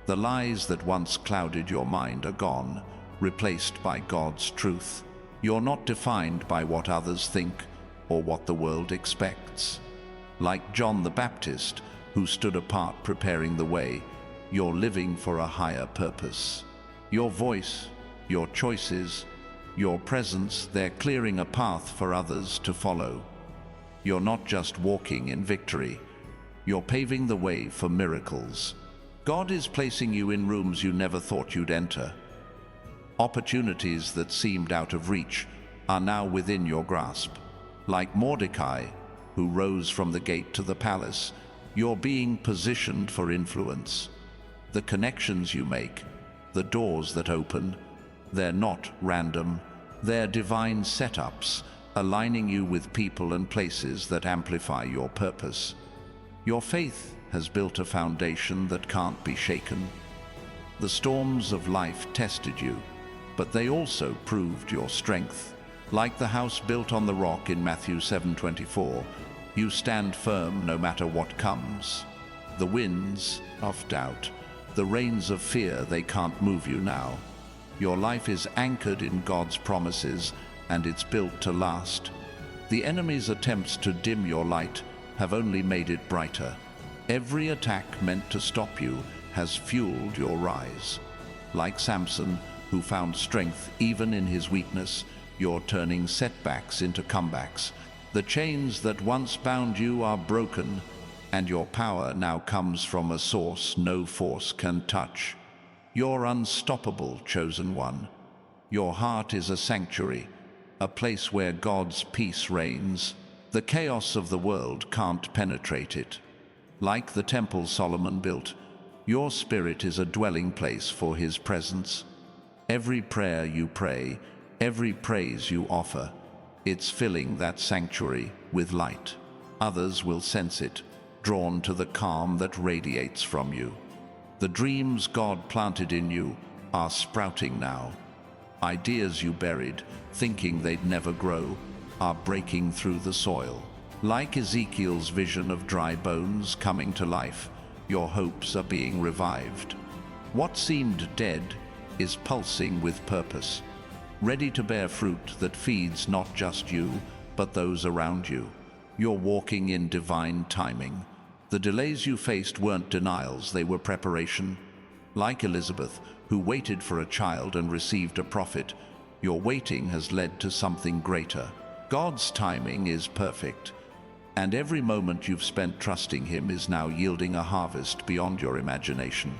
The lies that once clouded your mind are gone, replaced by God's truth. You're not defined by what others think or what the world expects. Like John the Baptist, who stood apart preparing the way, you're living for a higher purpose. Your voice, your choices, your presence, they're clearing a path for others to follow. You're not just walking in victory, you're paving the way for miracles. God is placing you in rooms you never thought you'd enter. Opportunities that seemed out of reach are now within your grasp. Like Mordecai, who rose from the gate to the palace, you're being positioned for influence. The connections you make, the doors that open, they're not random. They're divine setups, aligning you with people and places that amplify your purpose. Your faith has built a foundation that can't be shaken. The storms of life tested you, but they also proved your strength. Like the house built on the rock in Matthew 7:24, you stand firm no matter what comes. The winds of doubt, the rains of fear, they can't move you now. Your life is anchored in God's promises, and it's built to last. The enemy's attempts to dim your light have only made it brighter. Every attack meant to stop you has fueled your rise. Like Samson, who found strength even in his weakness, you're turning setbacks into comebacks. The chains that once bound you are broken, and your power now comes from a source no force can touch. You're unstoppable, chosen one. Your heart is a sanctuary, a place where God's peace reigns. The chaos of the world can't penetrate it. Like the temple Solomon built, your spirit is a dwelling place for his presence. Every prayer you pray, every praise you offer, It's filling that sanctuary with light. Others will sense it, drawn to the calm that radiates from you. The dreams God planted in you are sprouting now. Ideas you buried, thinking they'd never grow, are breaking through the soil. Like Ezekiel's vision of dry bones coming to life, your hopes are being revived. What seemed dead is pulsing with purpose, ready to bear fruit that feeds not just you, but those around you. You're walking in divine timing. The delays you faced weren't denials, they were preparation. Like Elizabeth, who waited for a child and received a prophet, your waiting has led to something greater. God's timing is perfect, and every moment you've spent trusting Him is now yielding a harvest beyond your imagination.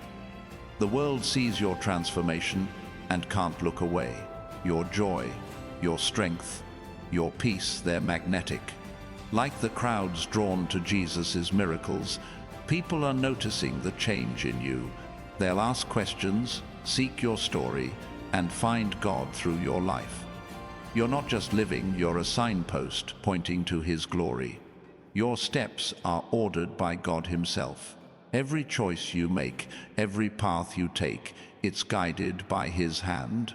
The world sees your transformation and can't look away. Your joy, your strength, your peace, they're magnetic. Like the crowds drawn to Jesus' miracles, people are noticing the change in you. They'll ask questions, seek your story, and find God through your life. You're not just living, you're a signpost pointing to His glory. Your steps are ordered by God Himself. Every choice you make, every path you take, it's guided by His hand.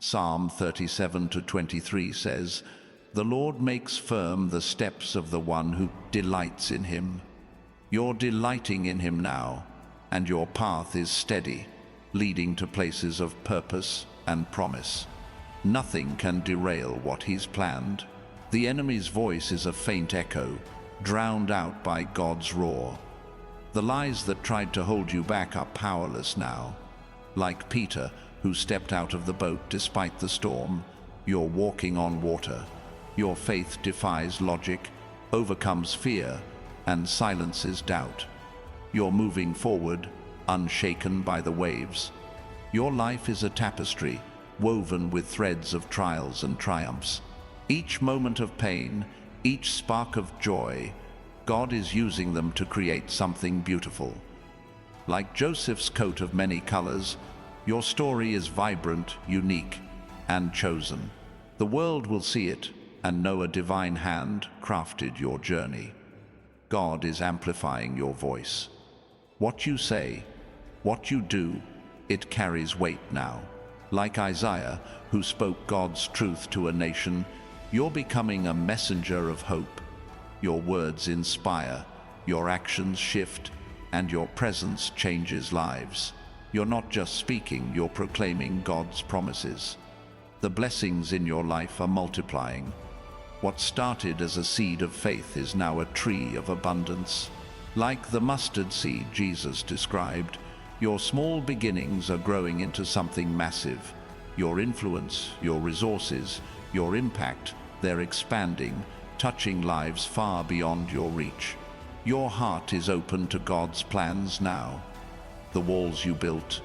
Psalm 37:23 says, "The Lord makes firm the steps of the one who delights in Him." You're delighting in Him now, and your path is steady, leading to places of purpose and promise. Nothing can derail what He's planned. The enemy's voice is a faint echo, drowned out by God's roar. The lies that tried to hold you back are powerless now. Like Peter, who stepped out of the boat despite the storm, you're walking on water. Your faith defies logic, overcomes fear, and silences doubt. You're moving forward, unshaken by the waves. Your life is a tapestry, woven with threads of trials and triumphs. Each moment of pain, each spark of joy, God is using them to create something beautiful. Like Joseph's coat of many colors, your story is vibrant, unique, and chosen. The world will see it and know a divine hand crafted your journey. God is amplifying your voice. What you say, what you do, it carries weight now. Like Isaiah, who spoke God's truth to a nation, you're becoming a messenger of hope. Your words inspire, your actions shift, and your presence changes lives. You're not just speaking, you're proclaiming God's promises. The blessings in your life are multiplying. What started as a seed of faith is now a tree of abundance. Like the mustard seed Jesus described, your small beginnings are growing into something massive. Your influence, your resources, your impact, they're expanding, touching lives far beyond your reach. Your heart is open to God's plans now. The walls you built,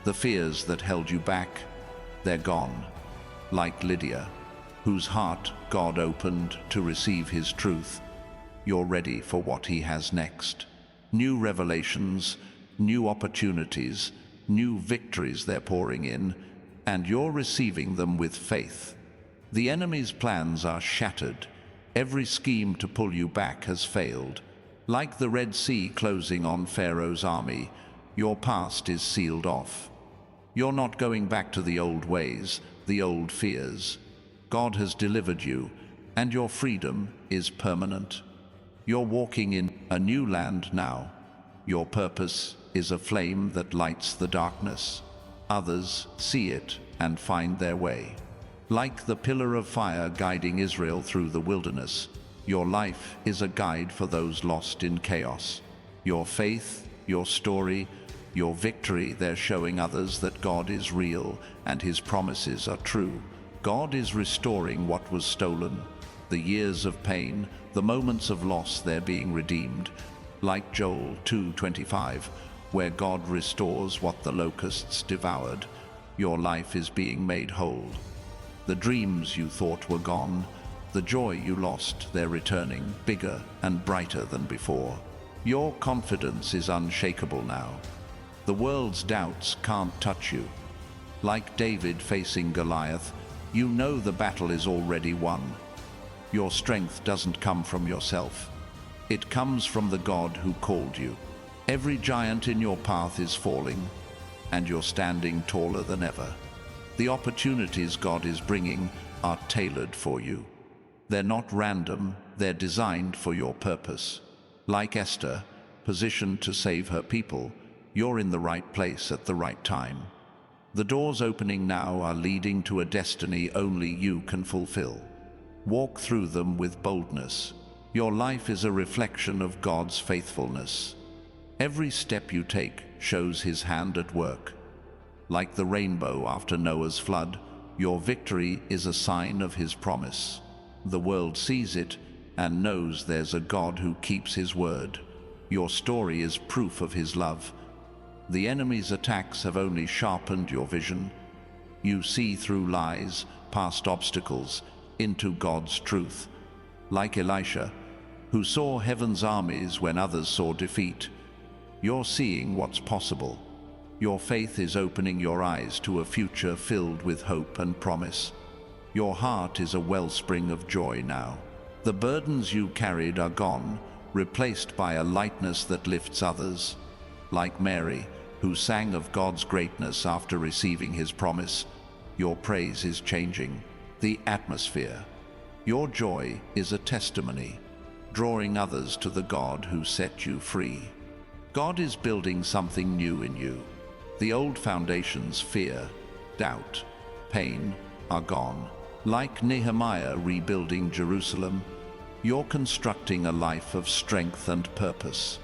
the fears that held you back, they're gone. Like Lydia, whose heart God opened to receive His truth, you're ready for what He has next. New revelations, new opportunities, new victories they're pouring in, and you're receiving them with faith. The enemy's plans are shattered. Every scheme to pull you back has failed. Like the Red Sea closing on Pharaoh's army, your past is sealed off. You're not going back to the old ways, the old fears. God has delivered you, and your freedom is permanent. You're walking in a new land now. Your purpose is a flame that lights the darkness. Others see it and find their way. Like the pillar of fire guiding Israel through the wilderness, your life is a guide for those lost in chaos. Your faith, your story, your victory, they're showing others that God is real and His promises are true. God is restoring what was stolen. The years of pain, the moments of loss, they're being redeemed. Like Joel 2:25, where God restores what the locusts devoured, your life is being made whole. The dreams you thought were gone, the joy you lost, they're returning, bigger and brighter than before. Your confidence is unshakable now. The world's doubts can't touch you. Like David facing Goliath, you know the battle is already won. Your strength doesn't come from yourself. It comes from the God who called you. Every giant in your path is falling, and you're standing taller than ever. The opportunities God is bringing are tailored for you. They're not random, they're designed for your purpose. Like Esther, positioned to save her people, you're in the right place at the right time. The doors opening now are leading to a destiny only you can fulfill. Walk through them with boldness. Your life is a reflection of God's faithfulness. Every step you take shows His hand at work. Like the rainbow after Noah's flood, your victory is a sign of His promise. The world sees it and knows there's a God who keeps His word. Your story is proof of His love. The enemy's attacks have only sharpened your vision. You see through lies, past obstacles, into God's truth. Like Elisha, who saw heaven's armies when others saw defeat, you're seeing what's possible. Your faith is opening your eyes to a future filled with hope and promise. Your heart is a wellspring of joy now. The burdens you carried are gone, replaced by a lightness that lifts others. Like Mary, who sang of God's greatness after receiving His promise, your praise is changing the atmosphere. Your joy is a testimony, drawing others to the God who set you free. God is building something new in you. The old foundations, fear, doubt, pain, are gone. Like Nehemiah rebuilding Jerusalem, you're constructing a life of strength and purpose.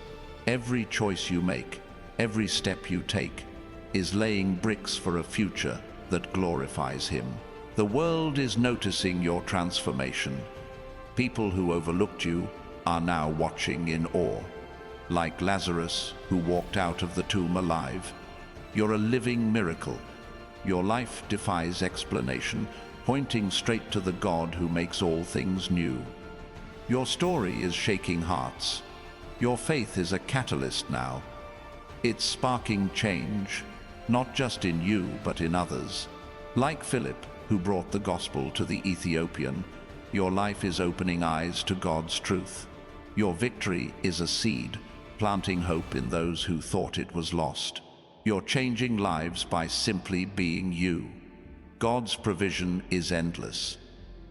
Every choice you make, every step you take, is laying bricks for a future that glorifies Him. The world is noticing your transformation. People who overlooked you are now watching in awe. Like Lazarus, who walked out of the tomb alive, you're a living miracle. Your life defies explanation, pointing straight to the God who makes all things new. Your story is shaking hearts. Your faith is a catalyst now. It's sparking change, not just in you, but in others. Like Philip, who brought the gospel to the Ethiopian, your life is opening eyes to God's truth. Your victory is a seed, planting hope in those who thought it was lost. You're changing lives by simply being you. God's provision is endless.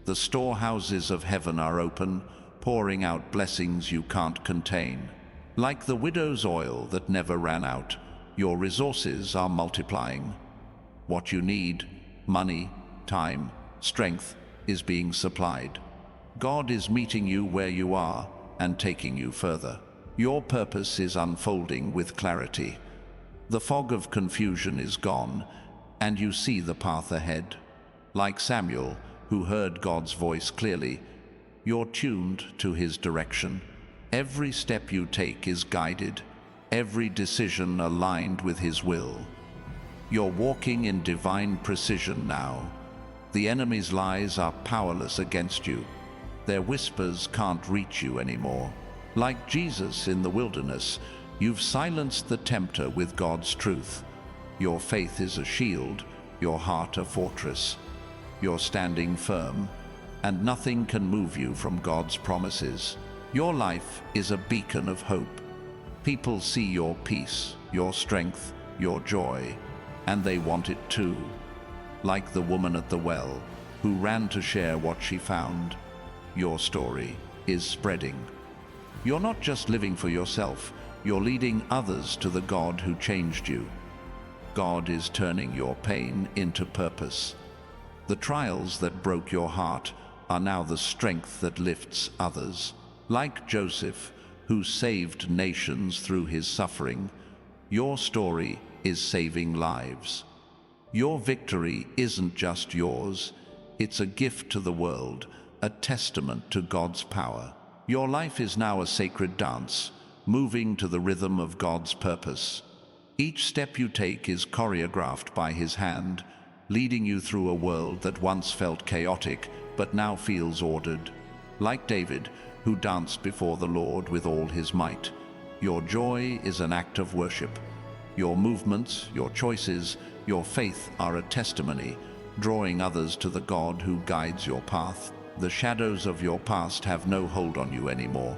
The storehouses of heaven are open, pouring out blessings you can't contain. Like the widow's oil that never ran out, your resources are multiplying. What you need, money, time, strength, is being supplied. God is meeting you where you are and taking you further. Your purpose is unfolding with clarity. The fog of confusion is gone, and you see the path ahead. Like Samuel, who heard God's voice clearly, you're tuned to His direction. Every step you take is guided, every decision aligned with His will. You're walking in divine precision now. The enemy's lies are powerless against you. Their whispers can't reach you anymore. Like Jesus in the wilderness, you've silenced the tempter with God's truth. Your faith is a shield, your heart a fortress. You're standing firm, and nothing can move you from God's promises. Your life is a beacon of hope. People see your peace, your strength, your joy, and they want it too. Like the woman at the well, who ran to share what she found, your story is spreading. You're not just living for yourself, you're leading others to the God who changed you. God is turning your pain into purpose. The trials that broke your heart are now the strength that lifts others. Like Joseph, who saved nations through his suffering, your story is saving lives. Your victory isn't just yours, it's a gift to the world, a testament to God's power. Your life is now a sacred dance, moving to the rhythm of God's purpose. Each step you take is choreographed by His hand, leading you through a world that once felt chaotic, but now feels ordered. Like David, who danced before the Lord with all his might, your joy is an act of worship. Your movements, your choices, your faith are a testimony, drawing others to the God who guides your path. The shadows of your past have no hold on you anymore.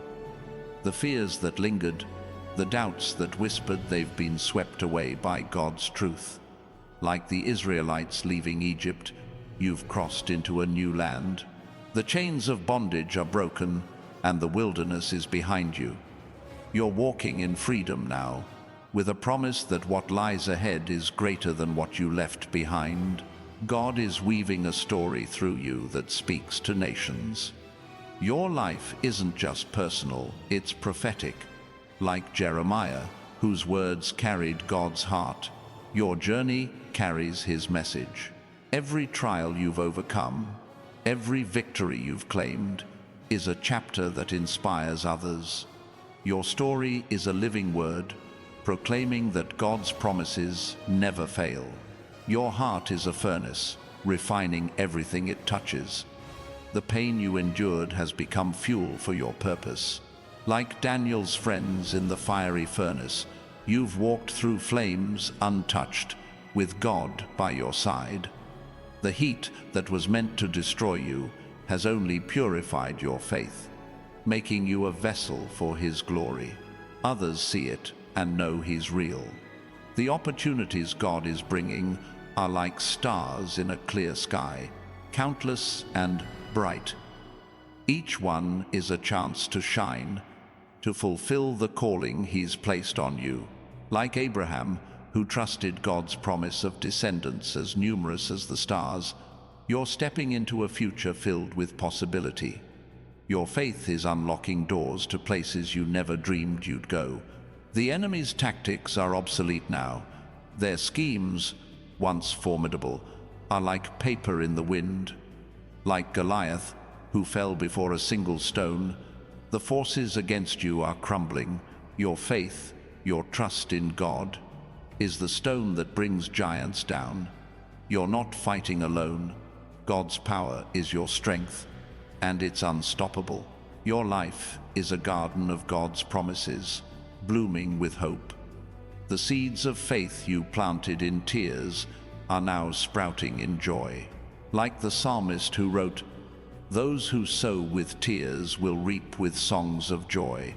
The fears that lingered, the doubts that whispered, they've been swept away by God's truth. Like the Israelites leaving Egypt, you've crossed into a new land. The chains of bondage are broken, and the wilderness is behind you. You're walking in freedom now, with a promise that what lies ahead is greater than what you left behind. God is weaving a story through you that speaks to nations. Your life isn't just personal, it's prophetic. Like Jeremiah, whose words carried God's heart, your journey carries his message. Every trial you've overcome, every victory you've claimed, is a chapter that inspires others. Your story is a living word, proclaiming that God's promises never fail. Your heart is a furnace, refining everything it touches. The pain you endured has become fuel for your purpose. Like Daniel's friends in the fiery furnace, you've walked through flames untouched, with God by your side. The heat that was meant to destroy you has only purified your faith, making you a vessel for His glory. Others see it and know He's real. The opportunities God is bringing are like stars in a clear sky, countless and bright. Each one is a chance to shine, to fulfill the calling He's placed on you. Like Abraham, who trusted God's promise of descendants as numerous as the stars, you're stepping into a future filled with possibility. Your faith is unlocking doors to places you never dreamed you'd go. The enemy's tactics are obsolete now. Their schemes, once formidable, are like paper in the wind. Like Goliath, who fell before a single stone, the forces against you are crumbling. Your faith, your trust in God, is the stone that brings giants down. You're not fighting alone. God's power is your strength, and it's unstoppable. Your life is a garden of God's promises, blooming with hope. The seeds of faith you planted in tears are now sprouting in joy. Like the psalmist who wrote, "Those who sow with tears will reap with songs of joy."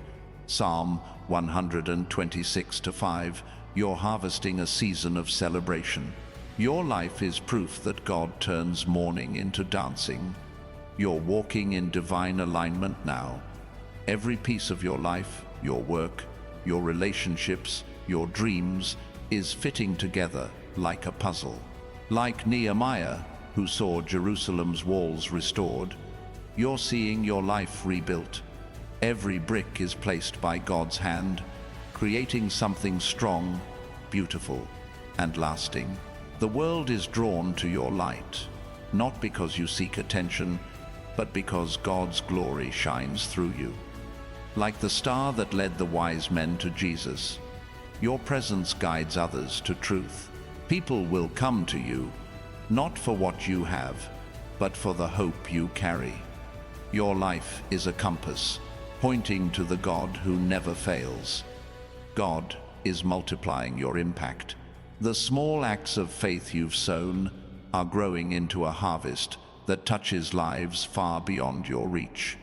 Psalm 126:5. You're harvesting a season of celebration. Your life is proof that God turns mourning into dancing. You're walking in divine alignment now. Every piece of your life, your work, your relationships, your dreams is fitting together like a puzzle. Like Nehemiah, who saw Jerusalem's walls restored, you're seeing your life rebuilt. Every brick is placed by God's hand, creating something strong, beautiful, and lasting. The world is drawn to your light, not because you seek attention, but because God's glory shines through you. Like the star that led the wise men to Jesus, your presence guides others to truth. People will come to you, not for what you have, but for the hope you carry. Your life is a compass, pointing to the God who never fails. God is multiplying your impact. The small acts of faith you've sown are growing into a harvest that touches lives far beyond your reach.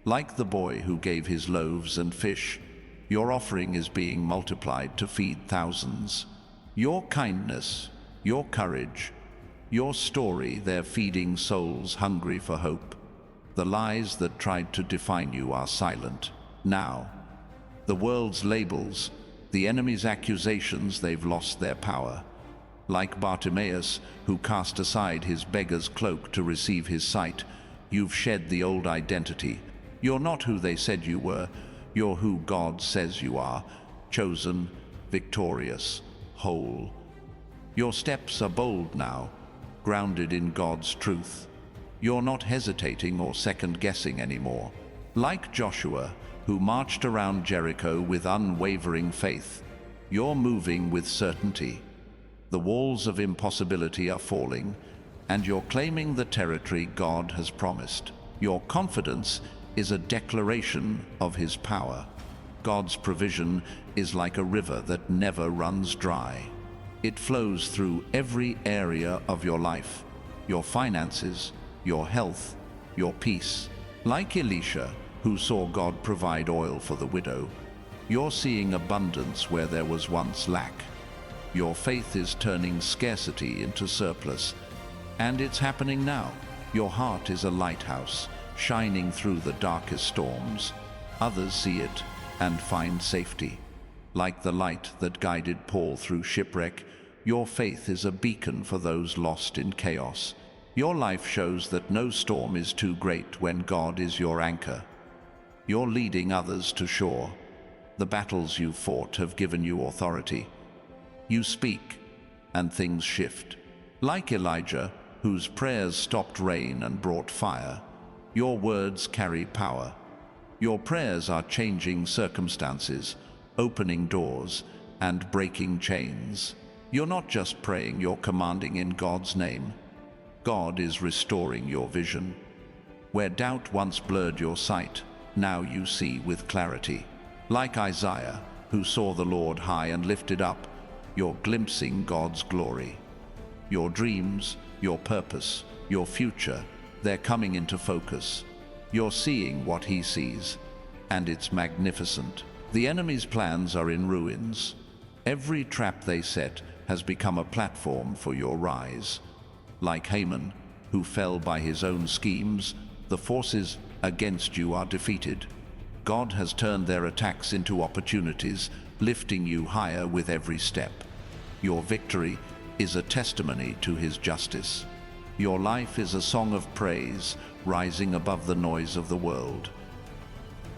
Like the boy who gave his loaves and fish, your offering is being multiplied to feed thousands. Your kindness, your courage, your story, they're feeding souls hungry for hope. The lies that tried to define you are silent now. The world's labels, the enemy's accusations, they've lost their power. Like Bartimaeus, who cast aside his beggar's cloak to receive his sight, you've shed the old identity. You're not who they said you were, you're who God says you are, chosen, victorious, whole. Your steps are bold now, grounded in God's truth. You're not hesitating or second-guessing anymore. Like Joshua, who marched around Jericho with unwavering faith, you're moving with certainty. The walls of impossibility are falling, and you're claiming the territory God has promised. Your confidence is a declaration of His power. God's provision is like a river that never runs dry. It flows through every area of your life, your finances, your health, your peace. Like Elisha, who saw God provide oil for the widow, you're seeing abundance where there was once lack. Your faith is turning scarcity into surplus, and it's happening now. Your heart is a lighthouse, shining through the darkest storms. Others see it and find safety. Like the light that guided Paul through shipwreck, your faith is a beacon for those lost in chaos. Your life shows that no storm is too great when God is your anchor. You're leading others to shore. The battles you've fought have given you authority. You speak, and things shift. Like Elijah, whose prayers stopped rain and brought fire, your words carry power. Your prayers are changing circumstances, opening doors, and breaking chains. You're not just praying, you're commanding in God's name. God is restoring your vision. Where doubt once blurred your sight, now you see with clarity. Like Isaiah, who saw the Lord high and lifted up, you're glimpsing God's glory. Your dreams, your purpose, your future, they're coming into focus. You're seeing what He sees, and it's magnificent. The enemy's plans are in ruins. Every trap they set has become a platform for your rise. Like Haman, who fell by his own schemes, the forces against you are defeated. God has turned their attacks into opportunities, lifting you higher with every step. Your victory is a testimony to His justice. Your life is a song of praise, rising above the noise of the world.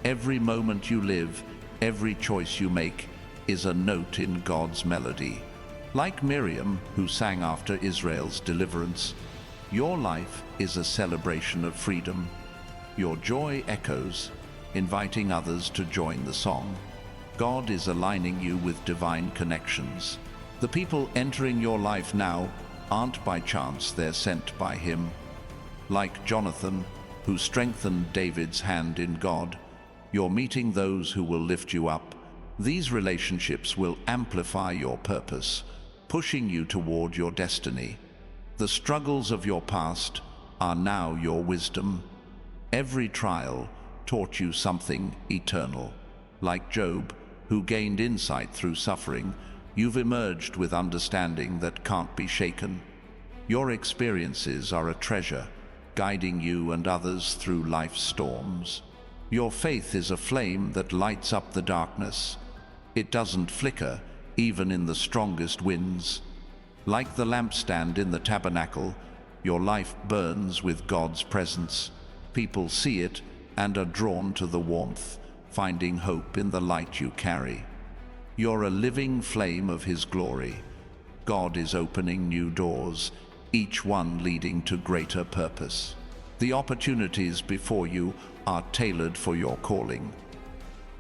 Every moment you live, every choice you make, is a note in God's melody. Like Miriam, who sang after Israel's deliverance, your life is a celebration of freedom. Your joy echoes, inviting others to join the song. God is aligning you with divine connections. The people entering your life now aren't by chance, they're sent by Him. Like Jonathan, who strengthened David's hand in God, you're meeting those who will lift you up. These relationships will amplify your purpose, pushing you toward your destiny. The struggles of your past are now your wisdom. Every trial taught you something eternal. Like Job, who gained insight through suffering, you've emerged with understanding that can't be shaken. Your experiences are a treasure, guiding you and others through life's storms. Your faith is a flame that lights up the darkness. It doesn't flicker, even in the strongest winds. Like the lampstand in the tabernacle, your life burns with God's presence. People see it and are drawn to the warmth, finding hope in the light you carry. You're a living flame of His glory. God is opening new doors, each one leading to greater purpose. The opportunities before you are tailored for your calling.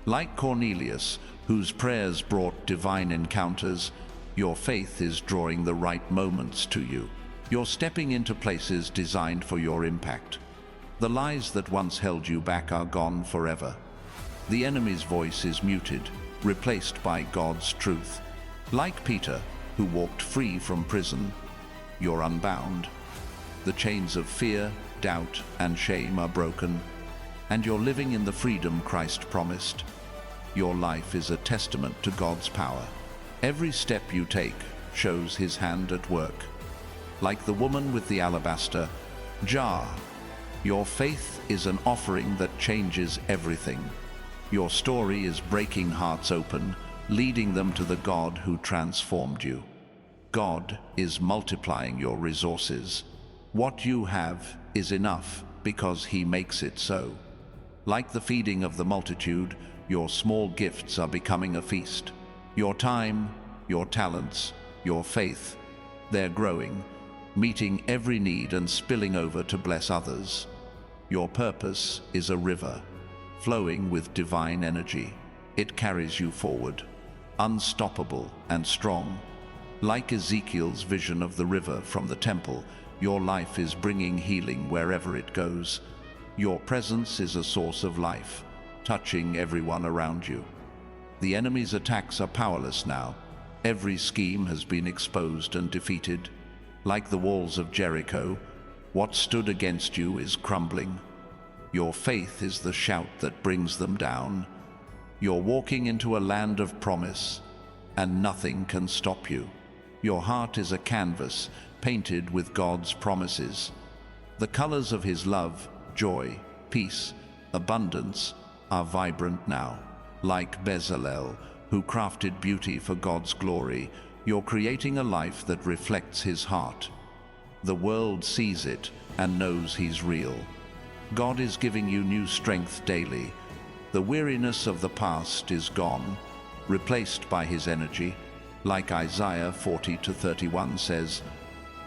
Like Cornelius, whose prayers brought divine encounters, your faith is drawing the right moments to you. You're stepping into places designed for your impact. The lies that once held you back are gone forever. The enemy's voice is muted, replaced by God's truth. Like Peter, who walked free from prison, you're unbound. The chains of fear, doubt, and shame are broken, and you're living in the freedom Christ promised. Your life is a testament to God's power. Every step you take shows His hand at work. Like the woman with the alabaster jar, your faith is an offering that changes everything. Your story is breaking hearts open, leading them to the God who transformed you. God is multiplying your resources. What you have is enough because He makes it so. Like the feeding of the multitude, your small gifts are becoming a feast. Your time, your talents, your faith, they're growing, meeting every need and spilling over to bless others. Your purpose is a river, flowing with divine energy. It carries you forward, unstoppable and strong. Like Ezekiel's vision of the river from the temple, your life is bringing healing wherever it goes. Your presence is a source of life, touching everyone around you. The enemy's attacks are powerless now. Every scheme has been exposed and defeated. Like the walls of Jericho, what stood against you is crumbling. Your faith is the shout that brings them down. You're walking into a land of promise, and nothing can stop you. Your heart is a canvas painted with God's promises. The colors of His love, joy, peace, abundance are vibrant now. Like Bezalel, who crafted beauty for God's glory, you're creating a life that reflects His heart. The world sees it and knows He's real. God is giving you new strength daily. The weariness of the past is gone, replaced by His energy. Like Isaiah 40:31 says,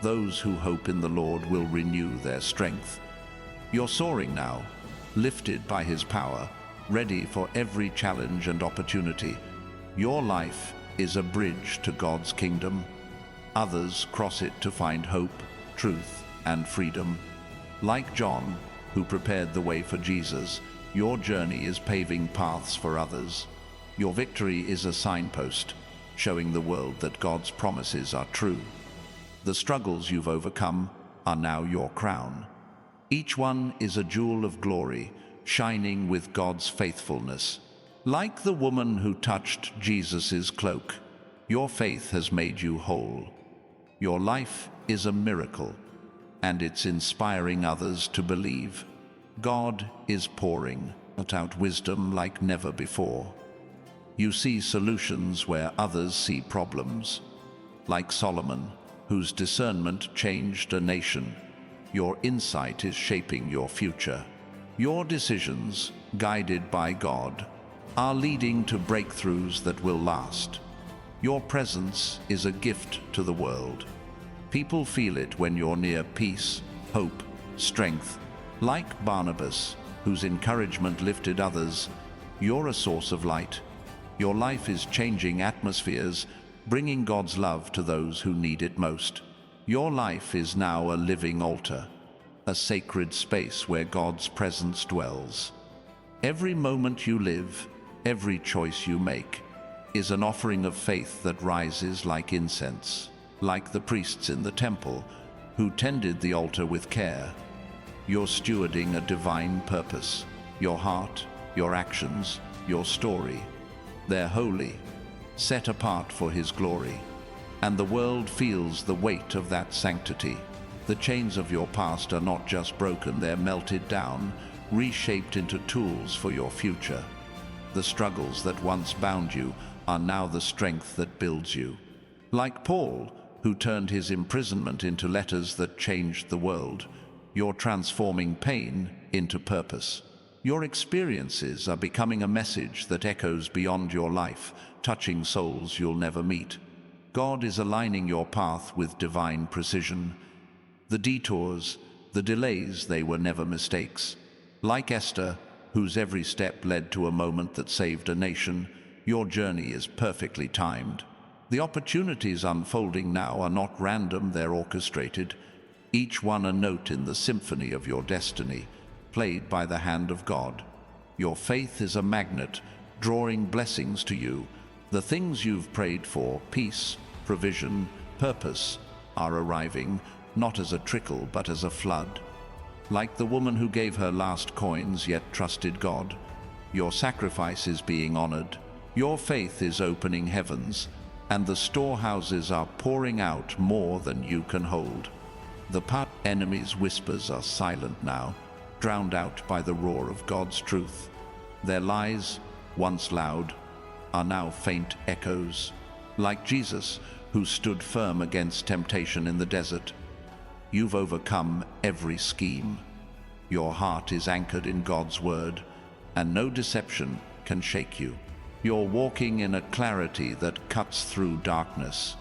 "Those who hope in the Lord will renew their strength." You're soaring now, lifted by His power, ready for every challenge and opportunity. Your life is a bridge to God's kingdom. Others cross it to find hope, truth, and freedom. Like John, who prepared the way for Jesus, your journey is paving paths for others. Your victory is a signpost, showing the world that God's promises are true. The struggles you've overcome are now your crown. Each one is a jewel of glory, shining with God's faithfulness. Like the woman who touched Jesus' cloak, your faith has made you whole. Your life is a miracle, and it's inspiring others to believe. God is pouring out wisdom like never before. You see solutions where others see problems. Like Solomon, whose discernment changed a nation, your insight is shaping your future. Your decisions, guided by God, are leading to breakthroughs that will last. Your presence is a gift to the world. People feel it when you're near peace, hope, strength. Like Barnabas, whose encouragement lifted others, you're a source of light. Your life is changing atmospheres, bringing God's love to those who need it most. Your life is now a living altar, a sacred space where God's presence dwells. Every moment you live, every choice you make, is an offering of faith that rises like incense. Like the priests in the temple, who tended the altar with care, you're stewarding a divine purpose. Your heart, your actions, your story, they're holy, set apart for His glory. And the world feels the weight of that sanctity. The chains of your past are not just broken, they're melted down, reshaped into tools for your future. The struggles that once bound you are now the strength that builds you. Like Paul, who turned his imprisonment into letters that changed the world, you're transforming pain into purpose. Your experiences are becoming a message that echoes beyond your life, touching souls you'll never meet. God is aligning your path with divine precision. The detours, the delays, they were never mistakes. Like Esther, whose every step led to a moment that saved a nation, your journey is perfectly timed. The opportunities unfolding now are not random, they're orchestrated, each one a note in the symphony of your destiny, played by the hand of God. Your faith is a magnet, drawing blessings to you. The things you've prayed for, peace, provision, purpose, are arriving, not as a trickle but as a flood. Like the woman who gave her last coins yet trusted God, your sacrifice is being honored. Your faith is opening heavens, and the storehouses are pouring out more than you can hold. The enemy's whispers are silent now, drowned out by the roar of God's truth. Their lies, once loud, are now faint echoes. Like Jesus, who stood firm against temptation in the desert, you've overcome every scheme. Your heart is anchored in God's word, and no deception can shake you. You're walking in a clarity that cuts through darkness.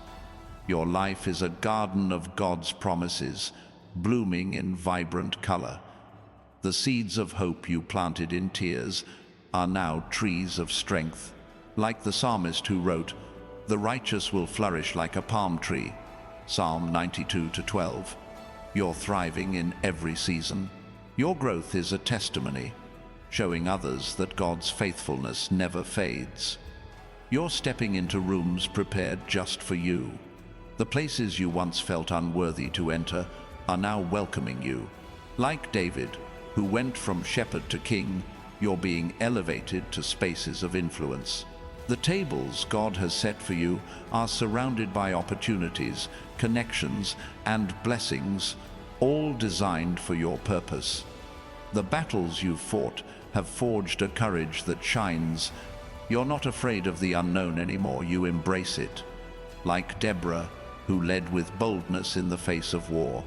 Your life is a garden of God's promises, blooming in vibrant color. The seeds of hope you planted in tears are now trees of strength. Like the psalmist who wrote, "The righteous will flourish like a palm tree," Psalm 92:12. You're thriving in every season. Your growth is a testimony, showing others that God's faithfulness never fades. You're stepping into rooms prepared just for you. The places you once felt unworthy to enter are now welcoming you. Like David, who went from shepherd to king, you're being elevated to spaces of influence. The tables God has set for you are surrounded by opportunities, connections, and blessings, all designed for your purpose. The battles you've fought have forged a courage that shines. You're not afraid of the unknown anymore, you embrace it. Like Deborah, who led with boldness in the face of war.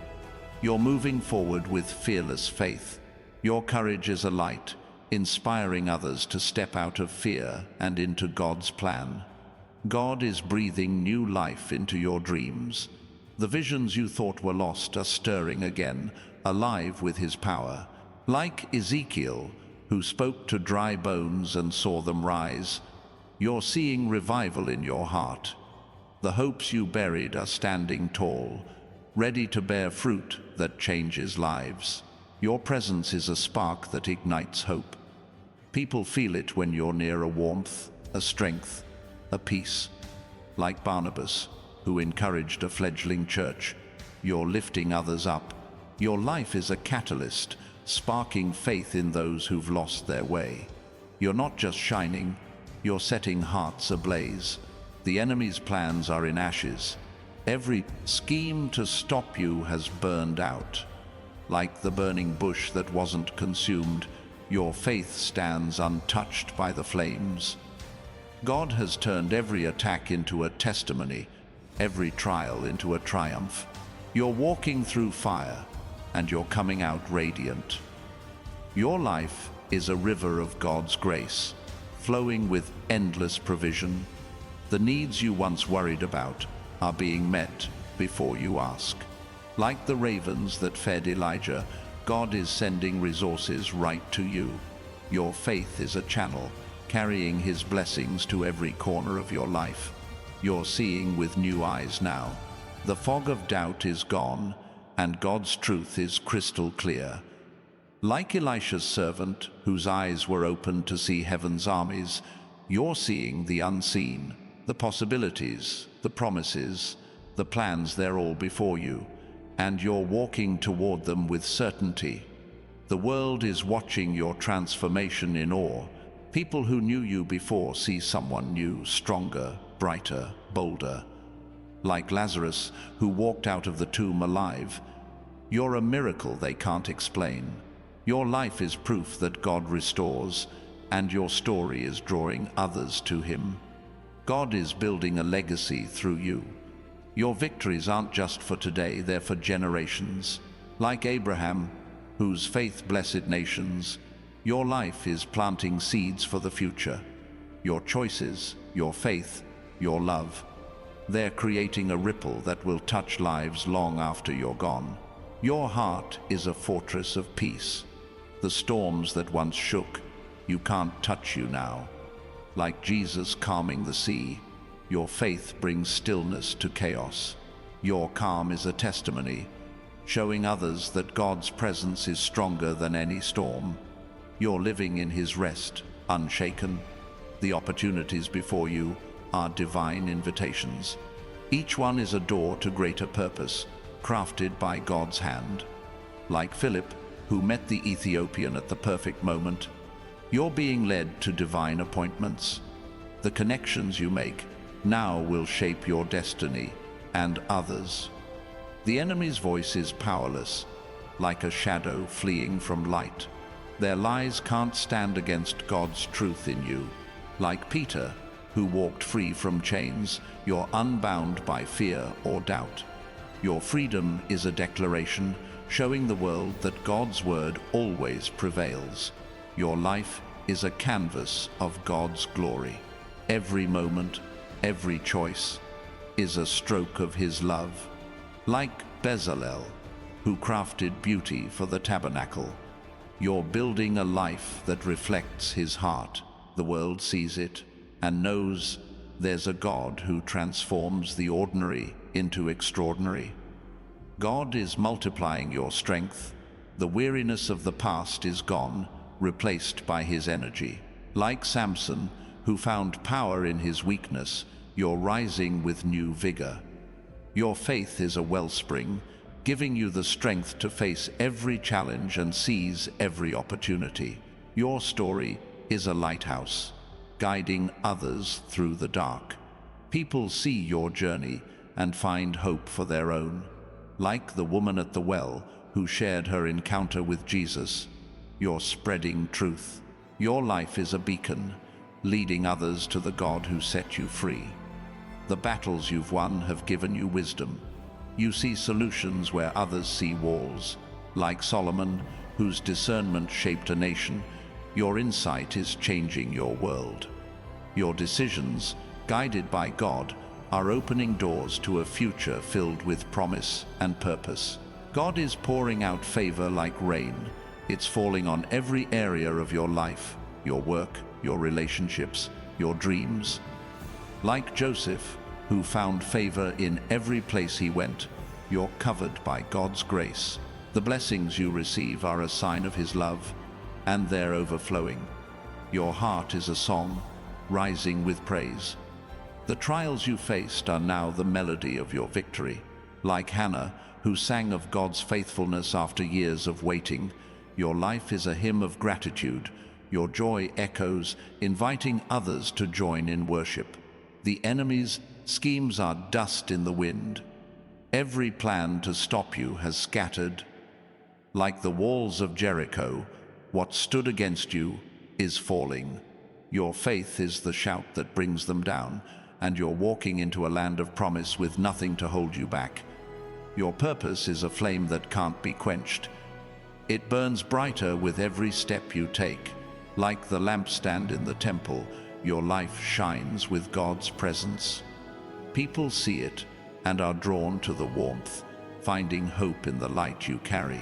You're moving forward with fearless faith. Your courage is a light, inspiring others to step out of fear and into God's plan. God is breathing new life into your dreams. The visions you thought were lost are stirring again, alive with His power. Like Ezekiel, who spoke to dry bones and saw them rise, you're seeing revival in your heart. The hopes you buried are standing tall, ready to bear fruit that changes lives. Your presence is a spark that ignites hope. People feel it when you're near, a warmth, a strength, a peace. Like Barnabas, who encouraged a fledgling church, you're lifting others up. Your life is a catalyst, sparking faith in those who've lost their way. You're not just shining, you're setting hearts ablaze. The enemy's plans are in ashes. Every scheme to stop you has burned out. Like the burning bush that wasn't consumed, your faith stands untouched by the flames. God has turned every attack into a testimony, every trial into a triumph. You're walking through fire, and you're coming out radiant. Your life is a river of God's grace, flowing with endless provision. The needs you once worried about are being met before you ask. Like the ravens that fed Elijah, God is sending resources right to you. Your faith is a channel, carrying His blessings to every corner of your life. You're seeing with new eyes now. The fog of doubt is gone, and God's truth is crystal clear. Like Elisha's servant, whose eyes were opened to see heaven's armies, you're seeing the unseen, the possibilities, the promises, the plans. They're all before you, and you're walking toward them with certainty. The world is watching your transformation in awe. People who knew you before see someone new, stronger, brighter, bolder. Like Lazarus, who walked out of the tomb alive, you're a miracle they can't explain. Your life is proof that God restores, and your story is drawing others to Him. God is building a legacy through you. Your victories aren't just for today, they're for generations. Like Abraham, whose faith blessed nations, your life is planting seeds for the future. Your choices, your faith, your love, they're creating a ripple that will touch lives long after you're gone. Your heart is a fortress of peace. The storms that once shook, you can't touch you now. Like Jesus calming the sea, your faith brings stillness to chaos. Your calm is a testimony, showing others that God's presence is stronger than any storm. You're living in His rest, unshaken. The opportunities before you are divine invitations. Each one is a door to greater purpose, crafted by God's hand. Like Philip, who met the Ethiopian at the perfect moment, you're being led to divine appointments. The connections you make now will shape your destiny and others. The enemy's voice is powerless, like a shadow fleeing from light. Their lies can't stand against God's truth in you. Like Peter, who walked free from chains, you're unbound by fear or doubt. Your freedom is a declaration, showing the world that God's word always prevails. Your life is a canvas of God's glory. Every moment, every choice is a stroke of His love. Like Bezalel, who crafted beauty for the tabernacle, you're building a life that reflects His heart. The world sees it and knows there's a God who transforms the ordinary into extraordinary. God is multiplying your strength. The weariness of the past is gone, replaced by His energy. Like Samson, who found power in his weakness, you're rising with new vigor. Your faith is a wellspring, giving you the strength to face every challenge and seize every opportunity. Your story is a lighthouse, guiding others through the dark. People see your journey and find hope for their own. Like the woman at the well who shared her encounter with Jesus, you're spreading truth. Your life is a beacon, leading others to the God who set you free. The battles you've won have given you wisdom. You see solutions where others see walls. Like Solomon, whose discernment shaped a nation, your insight is changing your world. Your decisions, guided by God, are opening doors to a future filled with promise and purpose. God is pouring out favor like rain. It's falling on every area of your life, your work, your relationships, your dreams. Like Joseph, who found favor in every place he went, you're covered by God's grace. The blessings you receive are a sign of His love, and they're overflowing. Your heart is a song, rising with praise. The trials you faced are now the melody of your victory. Like Hannah, who sang of God's faithfulness after years of waiting, your life is a hymn of gratitude. Your joy echoes, inviting others to join in worship. The enemy's schemes are dust in the wind. Every plan to stop you has scattered. Like the walls of Jericho, what stood against you is falling. Your faith is the shout that brings them down, and you're walking into a land of promise with nothing to hold you back. Your purpose is a flame that can't be quenched. It burns brighter with every step you take. Like the lampstand in the temple, your life shines with God's presence. People see it and are drawn to the warmth, finding hope in the light you carry.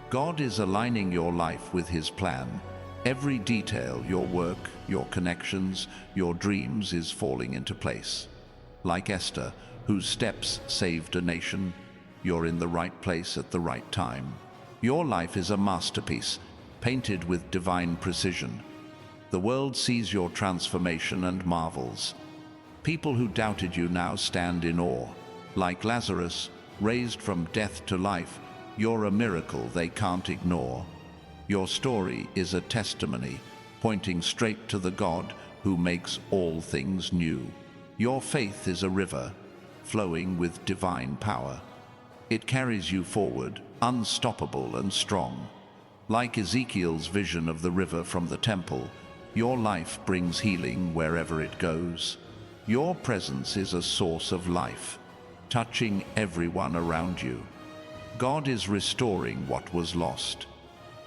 God is aligning your life with His plan. Every detail, your work, your connections, your dreams is falling into place. Like Esther, whose steps saved a nation, you're in the right place at the right time. Your life is a masterpiece, painted with divine precision. The world sees your transformation and marvels. People who doubted you now stand in awe. Like Lazarus, raised from death to life, you're a miracle they can't ignore. Your story is a testimony, pointing straight to the God who makes all things new. Your faith is a river, flowing with divine power. It carries you forward, unstoppable and strong. Like Ezekiel's vision of the river from the temple, your life brings healing wherever it goes. Your presence is a source of life, touching everyone around you. God is restoring what was lost.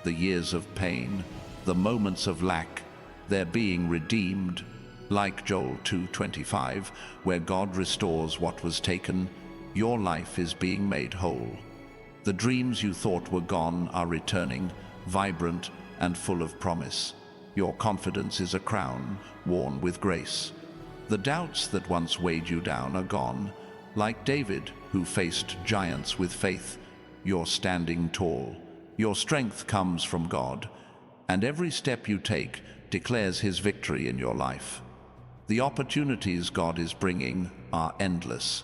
The years of pain, the moments of lack, they're being redeemed. Like Joel 2:25, where God restores what was taken, your life is being made whole. The dreams you thought were gone are returning, vibrant and full of promise. Your confidence is a crown worn with grace. The doubts that once weighed you down are gone. Like David, who faced giants with faith, you're standing tall. Your strength comes from God, and every step you take declares His victory in your life. The opportunities God is bringing are endless.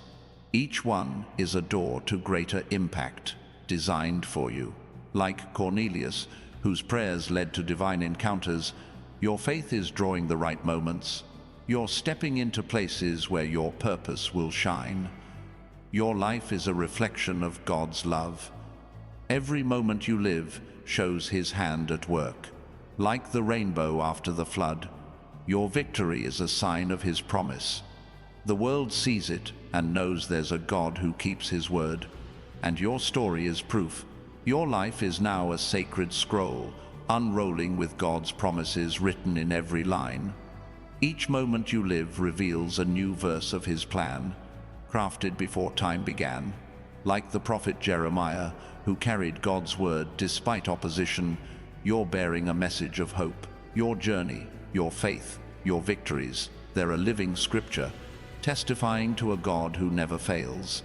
Each one is a door to greater impact, designed for you. Like Cornelius, whose prayers led to divine encounters, your faith is drawing the right moments. You're stepping into places where your purpose will shine. Your life is a reflection of God's love. Every moment you live shows His hand at work. Like the rainbow after the flood, your victory is a sign of His promise. The world sees it and knows there's a God who keeps His word, and your story is proof. Your life is now a sacred scroll, unrolling with God's promises written in every line. Each moment you live reveals a new verse of His plan, crafted before time began. Like the prophet Jeremiah, who carried God's word despite opposition, you're bearing a message of hope. Your journey, your faith, your victories, they're a living scripture, testifying to a God who never fails.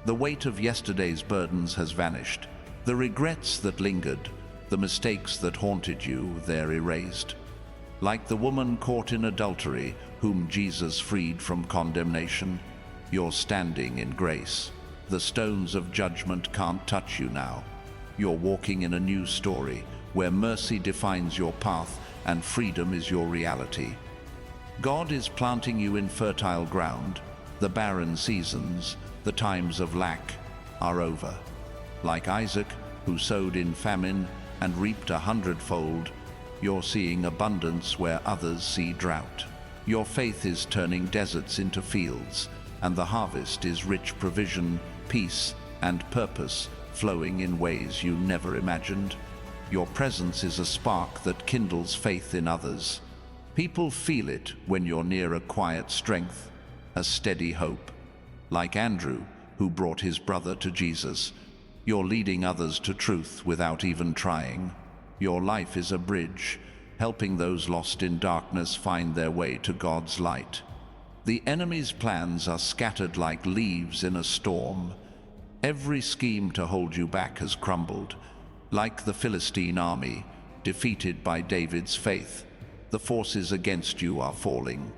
The weight of yesterday's burdens has vanished. The regrets that lingered, the mistakes that haunted you, they're erased. Like the woman caught in adultery, whom Jesus freed from condemnation, you're standing in grace. The stones of judgment can't touch you now. You're walking in a new story, where mercy defines your path and freedom is your reality. God is planting you in fertile ground. The barren seasons, the times of lack, are over. Like Isaac, who sowed in famine and reaped 100-fold, you're seeing abundance where others see drought. Your faith is turning deserts into fields, and the harvest is rich provision, peace, and purpose flowing in ways you never imagined. Your presence is a spark that kindles faith in others. People feel it when you're near a quiet strength, a steady hope. Like Andrew, who brought his brother to Jesus, you're leading others to truth without even trying. Your life is a bridge, helping those lost in darkness find their way to God's light. The enemy's plans are scattered like leaves in a storm. Every scheme to hold you back has crumbled. Like the Philistine army, defeated by David's faith, the forces against you are falling.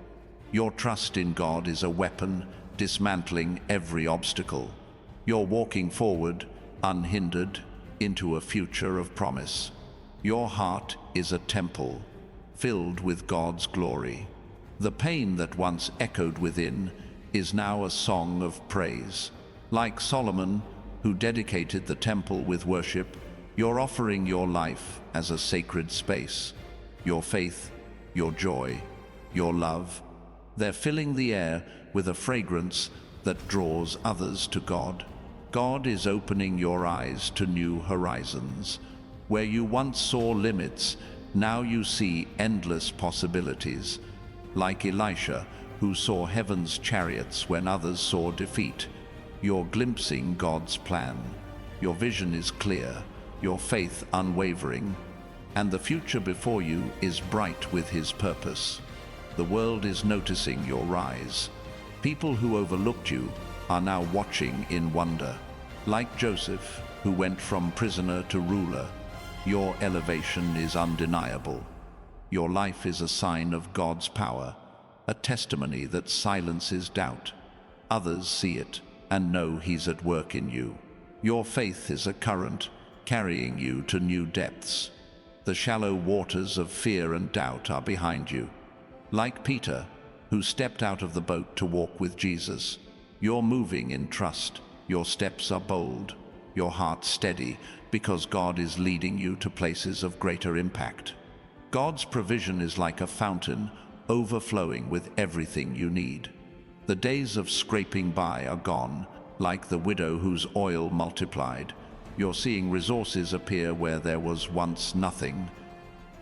Your trust in God is a weapon, dismantling every obstacle. You're walking forward, unhindered, into a future of promise. Your heart is a temple, filled with God's glory. The pain that once echoed within is now a song of praise. Like Solomon, who dedicated the temple with worship, you're offering your life as a sacred space. Your faith, your joy, your love, they're filling the air with a fragrance that draws others to God. God is opening your eyes to new horizons. Where you once saw limits, now you see endless possibilities. Like Elisha, who saw heaven's chariots when others saw defeat, you're glimpsing God's plan. Your vision is clear, your faith unwavering, and the future before you is bright with His purpose. The world is noticing your rise. People who overlooked you are now watching in wonder. Like Joseph, who went from prisoner to ruler, your elevation is undeniable. Your life is a sign of God's power, a testimony that silences doubt. Others see it and know He's at work in you. Your faith is a current, carrying you to new depths. The shallow waters of fear and doubt are behind you. Like Peter, who stepped out of the boat to walk with Jesus, you're moving in trust. Your steps are bold, your heart steady, because God is leading you to places of greater impact. God's provision is like a fountain, overflowing with everything you need. The days of scraping by are gone. Like the widow whose oil multiplied, you're seeing resources appear where there was once nothing.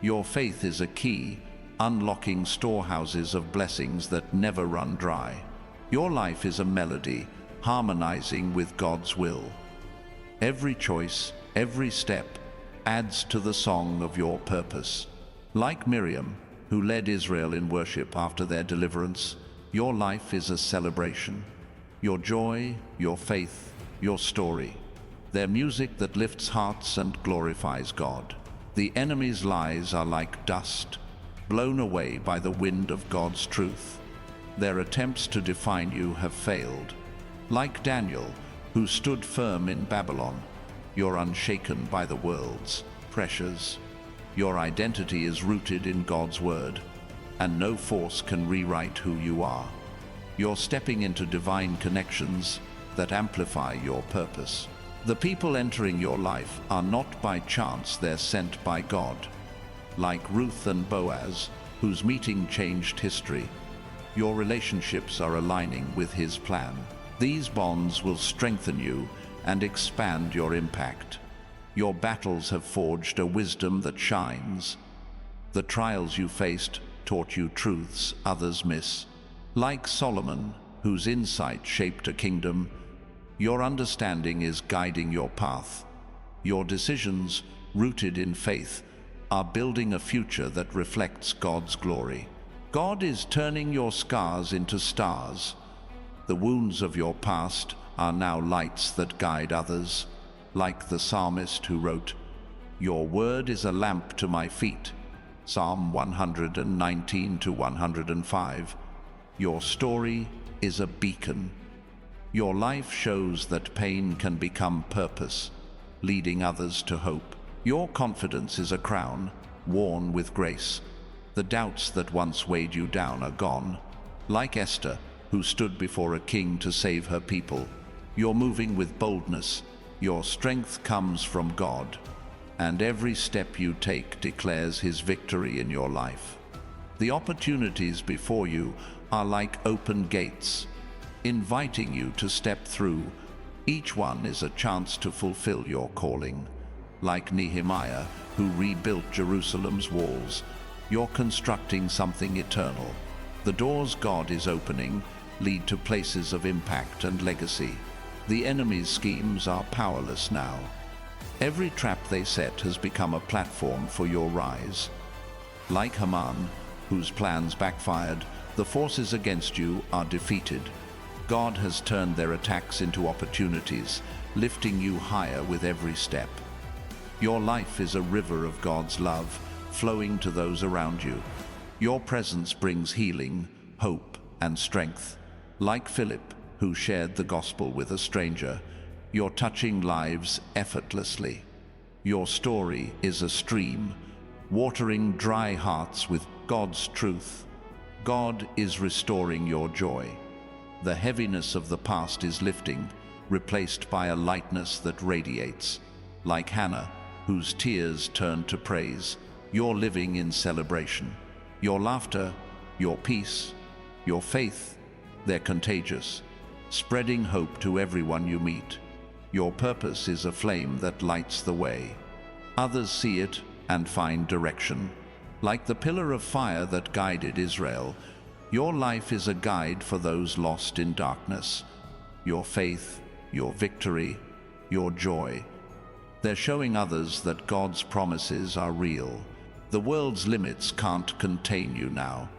Your faith is a key, unlocking storehouses of blessings that never run dry. Your life is a melody, harmonizing with God's will. Every choice, every step, adds to the song of your purpose. Like Miriam, who led Israel in worship after their deliverance, your life is a celebration. Your joy, your faith, your story. They're music that lifts hearts and glorifies God. The enemy's lies are like dust, blown away by the wind of God's truth. Their attempts to define you have failed. Like Daniel, who stood firm in Babylon, you're unshaken by the world's pressures. Your identity is rooted in God's word, and no force can rewrite who you are. You're stepping into divine connections that amplify your purpose. The people entering your life are not by chance, they're sent by God. Like Ruth and Boaz, whose meeting changed history, your relationships are aligning with His plan. These bonds will strengthen you and expand your impact. Your battles have forged a wisdom that shines. The trials you faced taught you truths others miss. Like Solomon, whose insight shaped a kingdom, your understanding is guiding your path. Your decisions, rooted in faith, are building a future that reflects God's glory. God is turning your scars into stars. The wounds of your past are now lights that guide others. Like the psalmist who wrote, "Your word is a lamp to my feet," Psalm 119 to 105. Your story is a beacon. Your life shows that pain can become purpose, leading others to hope. Your confidence is a crown, worn with grace. The doubts that once weighed you down are gone. Like Esther, who stood before a king to save her people, you're moving with boldness. Your strength comes from God, and every step you take declares His victory in your life. The opportunities before you are like open gates, inviting you to step through. Each one is a chance to fulfill your calling. Like Nehemiah, who rebuilt Jerusalem's walls, you're constructing something eternal. The doors God is opening lead to places of impact and legacy. The enemy's schemes are powerless now. Every trap they set has become a platform for your rise. Like Haman, whose plans backfired, the forces against you are defeated. God has turned their attacks into opportunities, lifting you higher with every step. Your life is a river of God's love, flowing to those around you. Your presence brings healing, hope, and strength. Like Philip, who shared the gospel with a stranger, you're touching lives effortlessly. Your story is a stream, watering dry hearts with God's truth. God is restoring your joy. The heaviness of the past is lifting, replaced by a lightness that radiates. Like Hannah, whose tears turned to praise, you're living in celebration. Your laughter, your peace, your faith, they're contagious, spreading hope to everyone you meet. Your purpose is a flame that lights the way. Others see it and find direction. Like the pillar of fire that guided Israel, your life is a guide for those lost in darkness. Your faith, your victory, your joy, they're showing others that God's promises are real. The world's limits can't contain you now.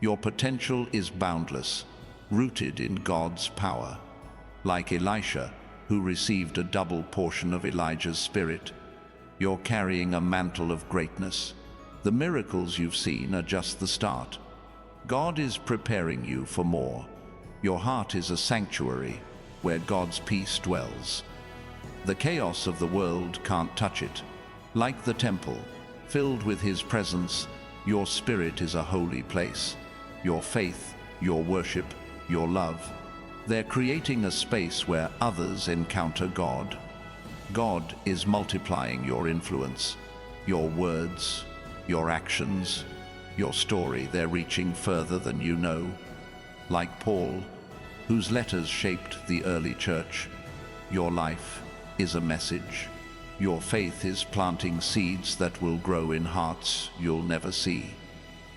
Your potential is boundless, rooted in God's power. Like Elisha, who received a double portion of Elijah's spirit, you're carrying a mantle of greatness. The miracles you've seen are just the start. God is preparing you for more. Your heart is a sanctuary where God's peace dwells. The chaos of the world can't touch it. Like the temple, filled with His presence, your spirit is a holy place. Your faith, your worship, your love, they're creating a space where others encounter God. God is multiplying your influence, your words, your actions, your story. They're reaching further than you know. Like Paul, whose letters shaped the early church, your life is a message. Your faith is planting seeds that will grow in hearts you'll never see.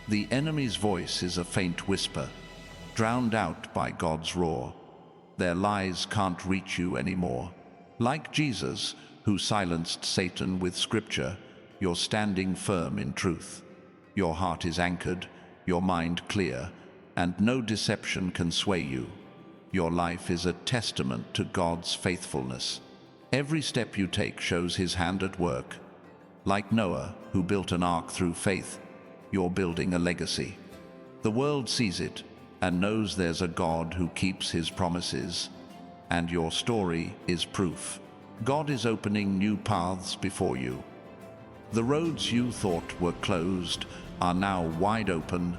The enemy's voice is a faint whisper, drowned out by God's roar. Their lies can't reach you anymore. Like Jesus, who silenced Satan with Scripture, you're standing firm in truth. Your heart is anchored, your mind clear, and no deception can sway you. Your life is a testament to God's faithfulness. Every step you take shows His hand at work. Like Noah, who built an ark through faith, you're building a legacy. The world sees it and knows there's a God who keeps His promises, and your story is proof. God is opening new paths before you. The roads you thought were closed are now wide open.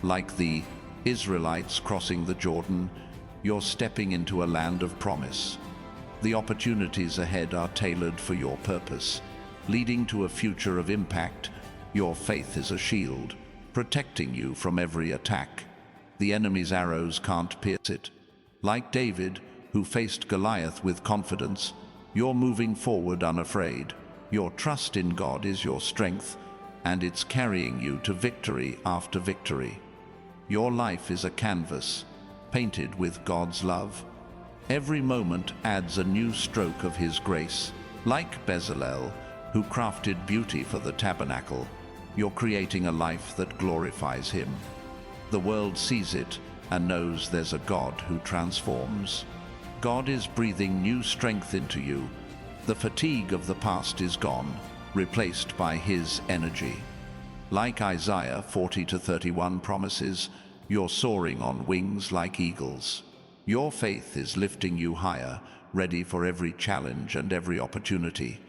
Like the Israelites crossing the Jordan, you're stepping into a land of promise. The opportunities ahead are tailored for your purpose, leading to a future of impact. Your faith is a shield, protecting you from every attack. The enemy's arrows can't pierce it. Like David, who faced Goliath with confidence, you're moving forward unafraid. Your trust in God is your strength, and it's carrying you to victory after victory. Your life is a canvas, painted with God's love. Every moment adds a new stroke of His grace. Like Bezalel, who crafted beauty for the tabernacle, you're creating a life that glorifies Him. The world sees it and knows there's a God who transforms. God is breathing new strength into you. The fatigue of the past is gone, replaced by His energy. Like Isaiah 40-31 promises, you're soaring on wings like eagles. Your faith is lifting you higher, ready for every challenge and every opportunity.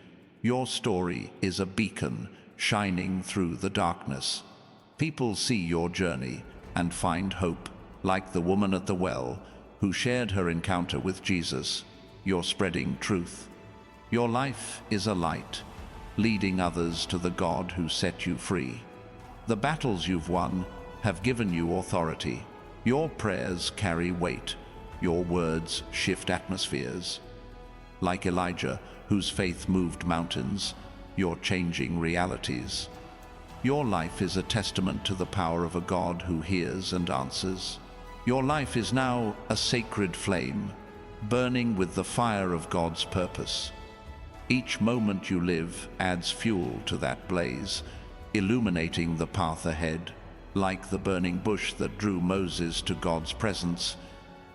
Your story is a beacon shining through the darkness. People see your journey and find hope, like the woman at the well who shared her encounter with Jesus. You're spreading truth. Your life is a light, leading others to the God who set you free. The battles you've won have given you authority. Your prayers carry weight. Your words shift atmospheres. Like Elijah, whose faith moved mountains, you're changing realities. Your life is a testament to the power of a God who hears and answers. Your life is now a sacred flame, burning with the fire of God's purpose. Each moment you live adds fuel to that blaze, illuminating the path ahead. Like the burning bush that drew Moses to God's presence,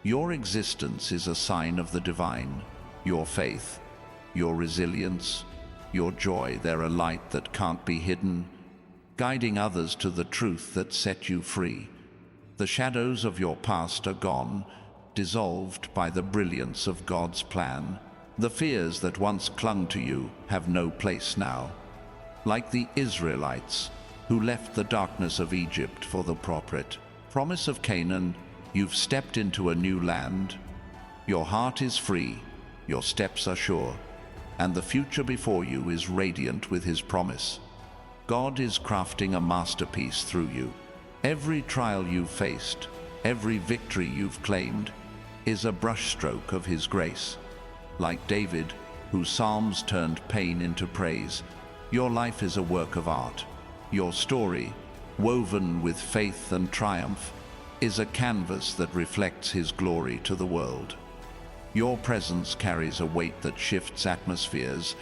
your existence is a sign of the divine. Your faith, your resilience, your joy, they're a light that can't be hidden, guiding others to the truth that set you free. The shadows of your past are gone, dissolved by the brilliance of God's plan. The fears that once clung to you have no place now. Like the Israelites, who left the darkness of Egypt for the prophetic promise of Canaan, you've stepped into a new land. Your heart is free, your steps are sure, and the future before you is radiant with His promise. God is crafting a masterpiece through you. Every trial you've faced, every victory you've claimed, is a brushstroke of His grace. Like David, whose psalms turned pain into praise, your life is a work of art. Your story, woven with faith and triumph, is a canvas that reflects His glory to the world. Your presence carries a weight that shifts atmospheres.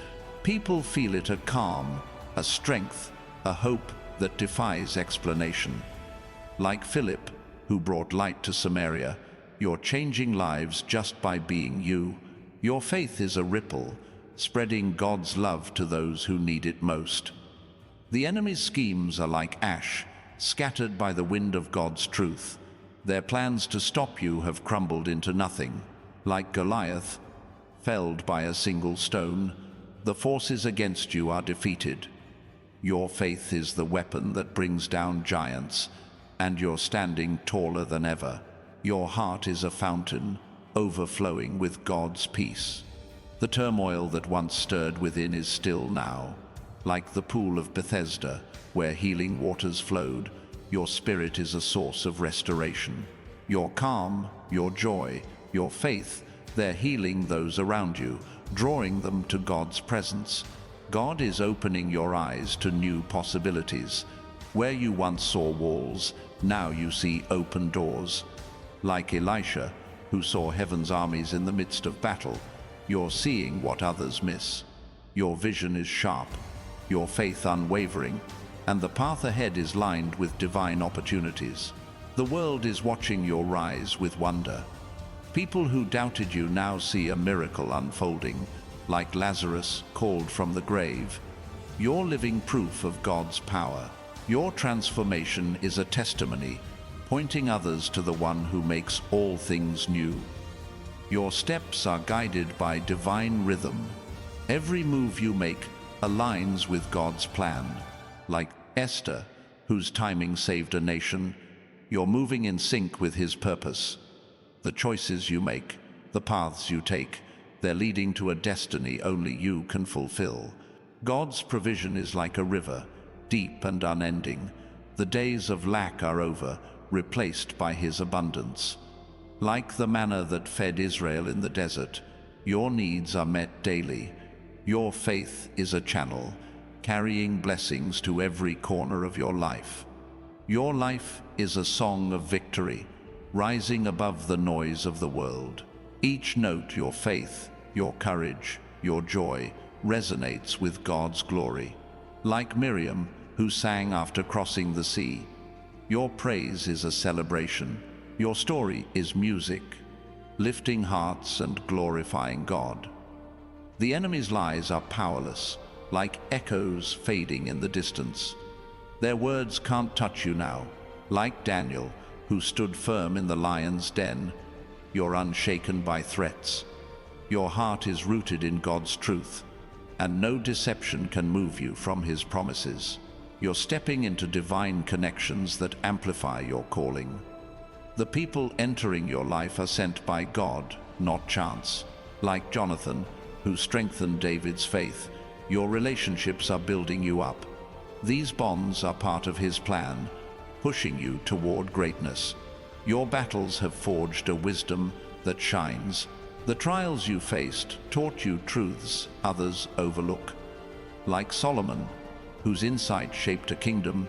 People feel it, a calm, a strength, a hope that defies explanation. Like Philip, who brought light to Samaria, you're changing lives just by being you. Your faith is a ripple, spreading God's love to those who need it most. The enemy's schemes are like ash, scattered by the wind of God's truth. Their plans to stop you have crumbled into nothing. Like Goliath, felled by a single stone, the forces against you are defeated. Your faith is the weapon that brings down giants, and you're standing taller than ever. Your heart is a fountain, overflowing with God's peace. The turmoil that once stirred within is still now. Like the pool of Bethesda, where healing waters flowed, your spirit is a source of restoration. Your calm, your joy, your faith, they're healing those around you, drawing them to God's presence. God is opening your eyes to new possibilities. Where you once saw walls, now you see open doors. Like Elisha, who saw heaven's armies in the midst of battle, you're seeing what others miss. Your vision is sharp, your faith unwavering, and the path ahead is lined with divine opportunities. The world is watching your rise with wonder. People who doubted you now see a miracle unfolding. Like Lazarus called from the grave, you're living proof of God's power. Your transformation is a testimony, pointing others to the one who makes all things new. Your steps are guided by divine rhythm. Every move you make aligns with God's plan. Like Esther, whose timing saved a nation, you're moving in sync with His purpose. The choices you make, the paths you take, they're leading to a destiny only you can fulfill. God's provision is like a river, deep and unending. The days of lack are over, replaced by His abundance. Like the manna that fed Israel in the desert, your needs are met daily. Your faith is a channel, carrying blessings to every corner of your life. Your life is a song of victory, rising above the noise of the world. Each note, your faith, your courage, your joy, resonates with God's glory. Like Miriam, who sang after crossing the sea, your praise is a celebration. Your story is music, lifting hearts and glorifying God. The enemy's lies are powerless, like echoes fading in the distance. Their words can't touch you now. Like Daniel, who stood firm in the lion's den, You're unshaken by threats. Your heart is rooted in God's truth, and no deception can move you from His promises. You're stepping into divine connections that amplify your calling. The people entering your life are sent by God, not chance. Like Jonathan, who strengthened David's faith, your relationships are building you up. These bonds are part of His plan, pushing you toward greatness. Your battles have forged a wisdom that shines. The trials you faced taught you truths others overlook. Like Solomon, whose insight shaped a kingdom,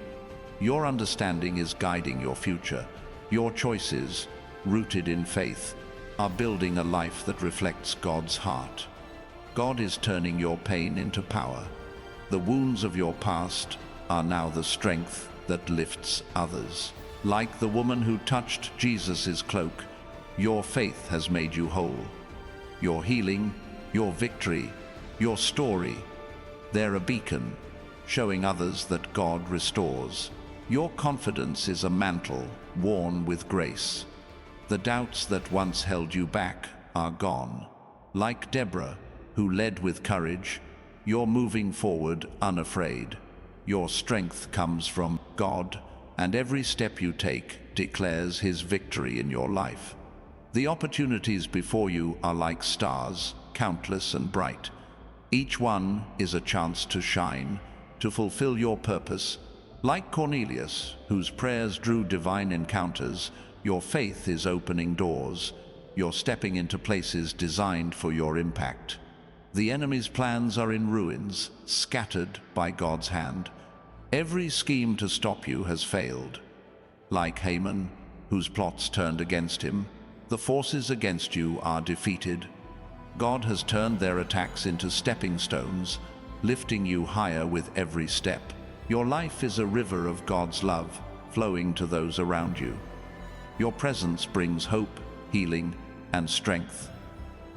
your understanding is guiding your future. Your choices, rooted in faith, are building a life that reflects God's heart. God is turning your pain into power. The wounds of your past are now the strength that lifts others. Like the woman who touched Jesus' cloak, your faith has made you whole. Your healing, your victory, your story, they're a beacon, showing others that God restores. Your confidence is a mantle worn with grace. The doubts that once held you back are gone. Like Deborah, who led with courage, you're moving forward unafraid. Your strength comes from God, and every step you take declares His victory in your life. The opportunities before you are like stars, countless and bright. Each one is a chance to shine, to fulfill your purpose. Like Cornelius, whose prayers drew divine encounters, your faith is opening doors. You're stepping into places designed for your impact. The enemy's plans are in ruins, scattered by God's hand. Every scheme to stop you has failed. Like Haman, whose plots turned against him, the forces against you are defeated. God has turned their attacks into stepping stones, lifting you higher with every step. Your life is a river of God's love, flowing to those around you. Your presence brings hope, healing, and strength.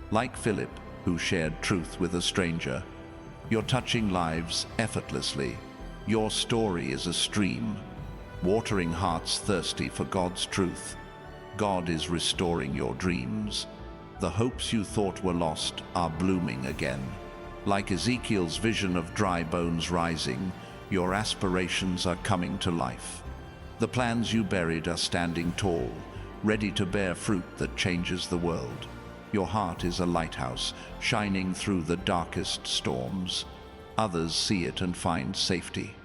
Like Philip, who shared truth with a stranger, you're touching lives effortlessly. Your story is a stream, watering hearts thirsty for God's truth. God is restoring your dreams. The hopes you thought were lost are blooming again. Like Ezekiel's vision of dry bones rising, your aspirations are coming to life. The plans you buried are standing tall, ready to bear fruit that changes the world. Your heart is a lighthouse, shining through the darkest storms. Others see it and find safety.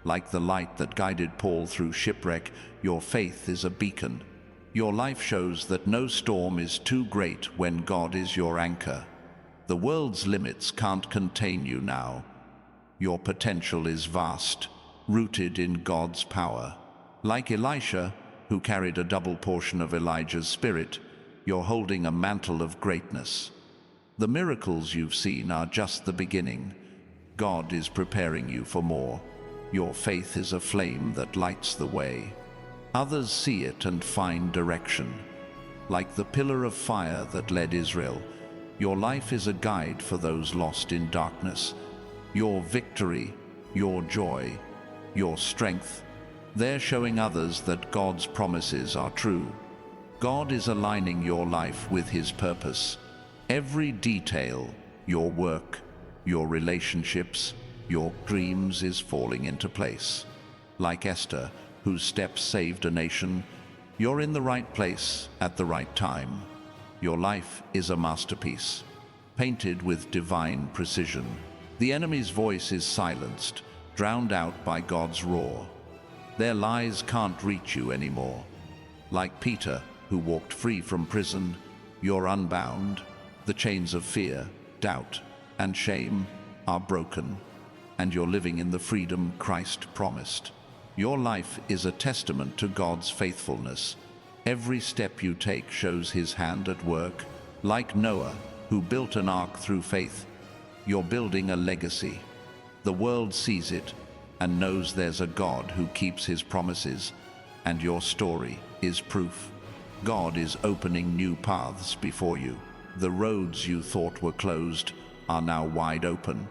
Like the light that guided Paul through shipwreck, your faith is a beacon. Your life shows that no storm is too great when God is your anchor. The world's limits can't contain you now. Your potential is vast, rooted in God's power. Like Elisha, who carried a double portion of Elijah's spirit, you're holding a mantle of greatness. The miracles you've seen are just the beginning. God is preparing you for more. Your faith is a flame that lights the way. Others see it and find direction. Like the pillar of fire that led Israel, your life is a guide for those lost in darkness. Your victory, your joy, your strength, they're showing others that God's promises are true. God is aligning your life with His purpose. Every detail, your work, your relationships, your dreams is falling into place. Like Esther, whose steps saved a nation, you're in the right place at the right time. Your life is a masterpiece, painted with divine precision. The enemy's voice is silenced, drowned out by God's roar. Their lies can't reach you anymore. Like Peter, who walked free from prison, you're unbound. The chains of fear, doubt, and shame are broken, and you're living in the freedom Christ promised. Your life is a testament to God's faithfulness. Every step you take shows His hand at work. Like Noah, who built an ark through faith, you're building a legacy. The world sees it and knows there's a God who keeps His promises, and your story is proof. God is opening new paths before you. The roads you thought were closed are now wide open.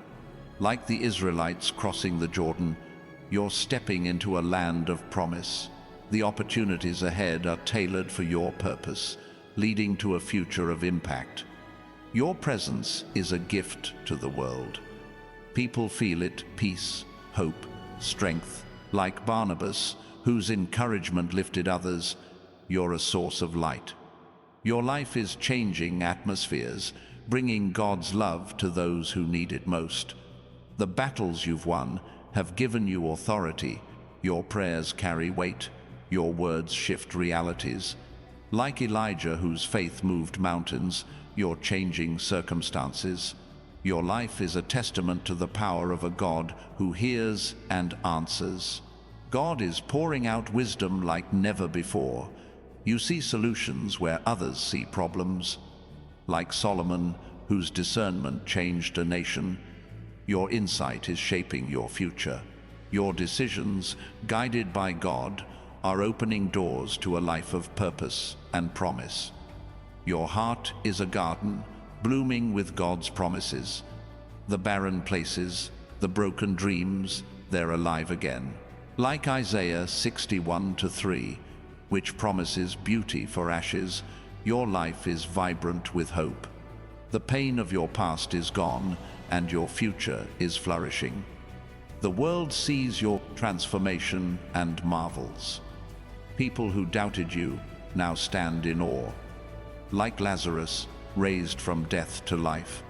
Like the Israelites crossing the Jordan, you're stepping into a land of promise. The opportunities ahead are tailored for your purpose. leading to a future of impact. Your presence is a gift to the world. People feel it: peace, hope, strength. Like Barnabas, whose encouragement lifted others, you're a source of light. Your life is changing atmospheres, bringing God's love to those who need it most. The battles you've won have given you authority. Your prayers carry weight. Your words shift realities. Like Elijah, whose faith moved mountains, you're changing circumstances. Your life is a testament to the power of a God who hears and answers. God is pouring out wisdom like never before. You see solutions where others see problems. Like Solomon, whose discernment changed a nation, your insight is shaping your future. Your decisions, guided by God, are opening doors to a life of purpose and promise. Your heart is a garden, blooming with God's promises. The barren places, the broken dreams, they're alive again. Like Isaiah 61:3, which promises beauty for ashes, your life is vibrant with hope. The pain of your past is gone, and your future is flourishing. The world sees your transformation and marvels. People who doubted you now stand in awe. Like Lazarus, raised from death to life,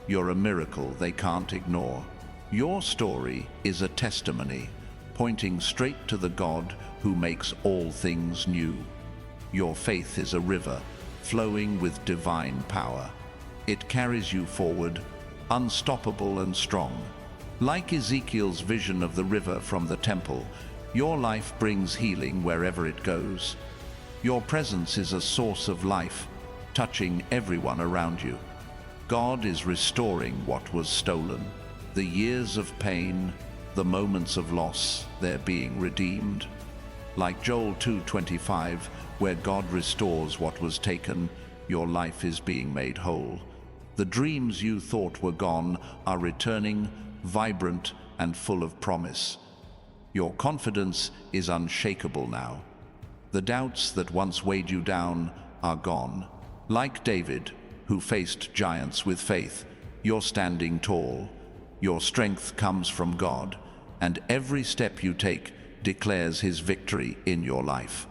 you're a miracle they can't ignore. Your story is a testimony, pointing straight to the God who makes all things new. Your faith is a river, flowing with divine power. It carries you forward, unstoppable and strong. Like Ezekiel's vision of the river from the temple, your life brings healing wherever it goes. Your presence is a source of life, touching everyone around you. God is restoring what was stolen. The years of pain, the moments of loss, they're being redeemed. Like Joel 2:25, where God restores what was taken, your life is being made whole. The dreams you thought were gone are returning, vibrant and full of promise. Your confidence is unshakable now. The doubts that once weighed you down are gone. Like David, who faced giants with faith, you're standing tall. Your strength comes from God, and every step you take declares His victory in your life.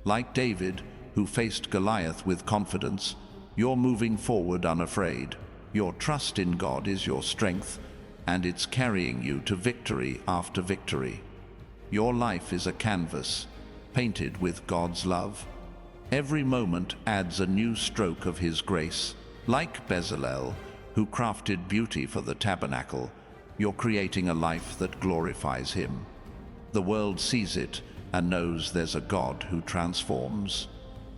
Like David, who faced Goliath with confidence, you're moving forward unafraid. Your trust in God is your strength, and it's carrying you to victory after victory. Your life is a canvas, painted with God's love. Every moment adds a new stroke of His grace. Like Bezalel, who crafted beauty for the tabernacle, you're creating a life that glorifies Him. The world sees it and knows there's a God who transforms.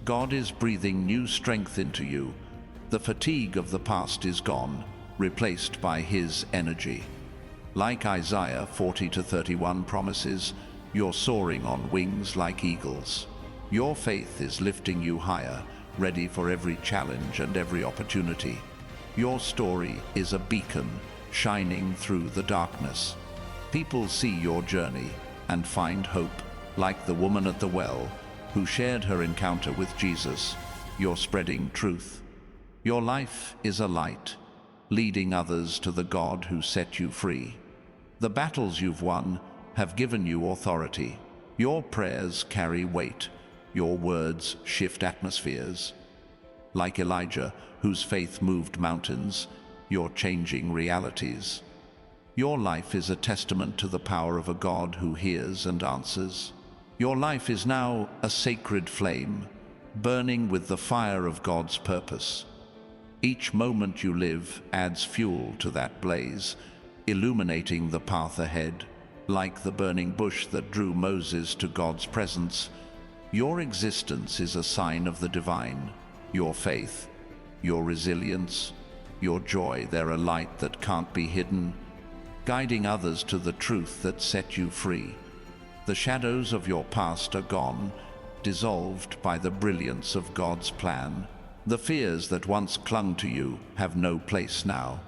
God is breathing new strength into you. The fatigue of the past is gone, replaced by His energy. Like Isaiah 40:31 promises, you're soaring on wings like eagles. Your faith is lifting you higher, ready for every challenge and every opportunity. Your story is a beacon, shining through the darkness. People see your journey and find hope. Like the woman at the well, who shared her encounter with Jesus, you're spreading truth. Your life is a light, leading others to the God who set you free. The battles you've won have given you authority. Your prayers carry weight. Your words shift atmospheres. Like Elijah, whose faith moved mountains, you're changing realities. Your life is a testament to the power of a God who hears and answers. Your life is now a sacred flame, burning with the fire of God's purpose. Each moment you live adds fuel to that blaze, illuminating the path ahead. Like the burning bush that drew Moses to God's presence, your existence is a sign of the divine. Your faith, your resilience, your joy, they're a light that can't be hidden, guiding others to the truth that set you free. The shadows of your past are gone, dissolved by the brilliance of God's plan. The fears that once clung to you have no place now.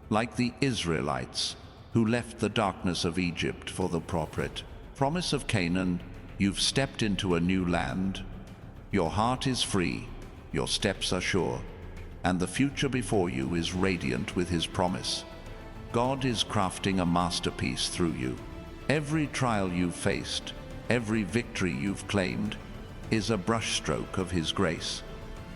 Like the Israelites who left the darkness of Egypt for the prophetic promise of Canaan, you've stepped into a new land. Your heart is free, your steps are sure, and the future before you is radiant with His promise. God is crafting a masterpiece through you. Every trial you've faced, every victory you've claimed, is a brushstroke of His grace.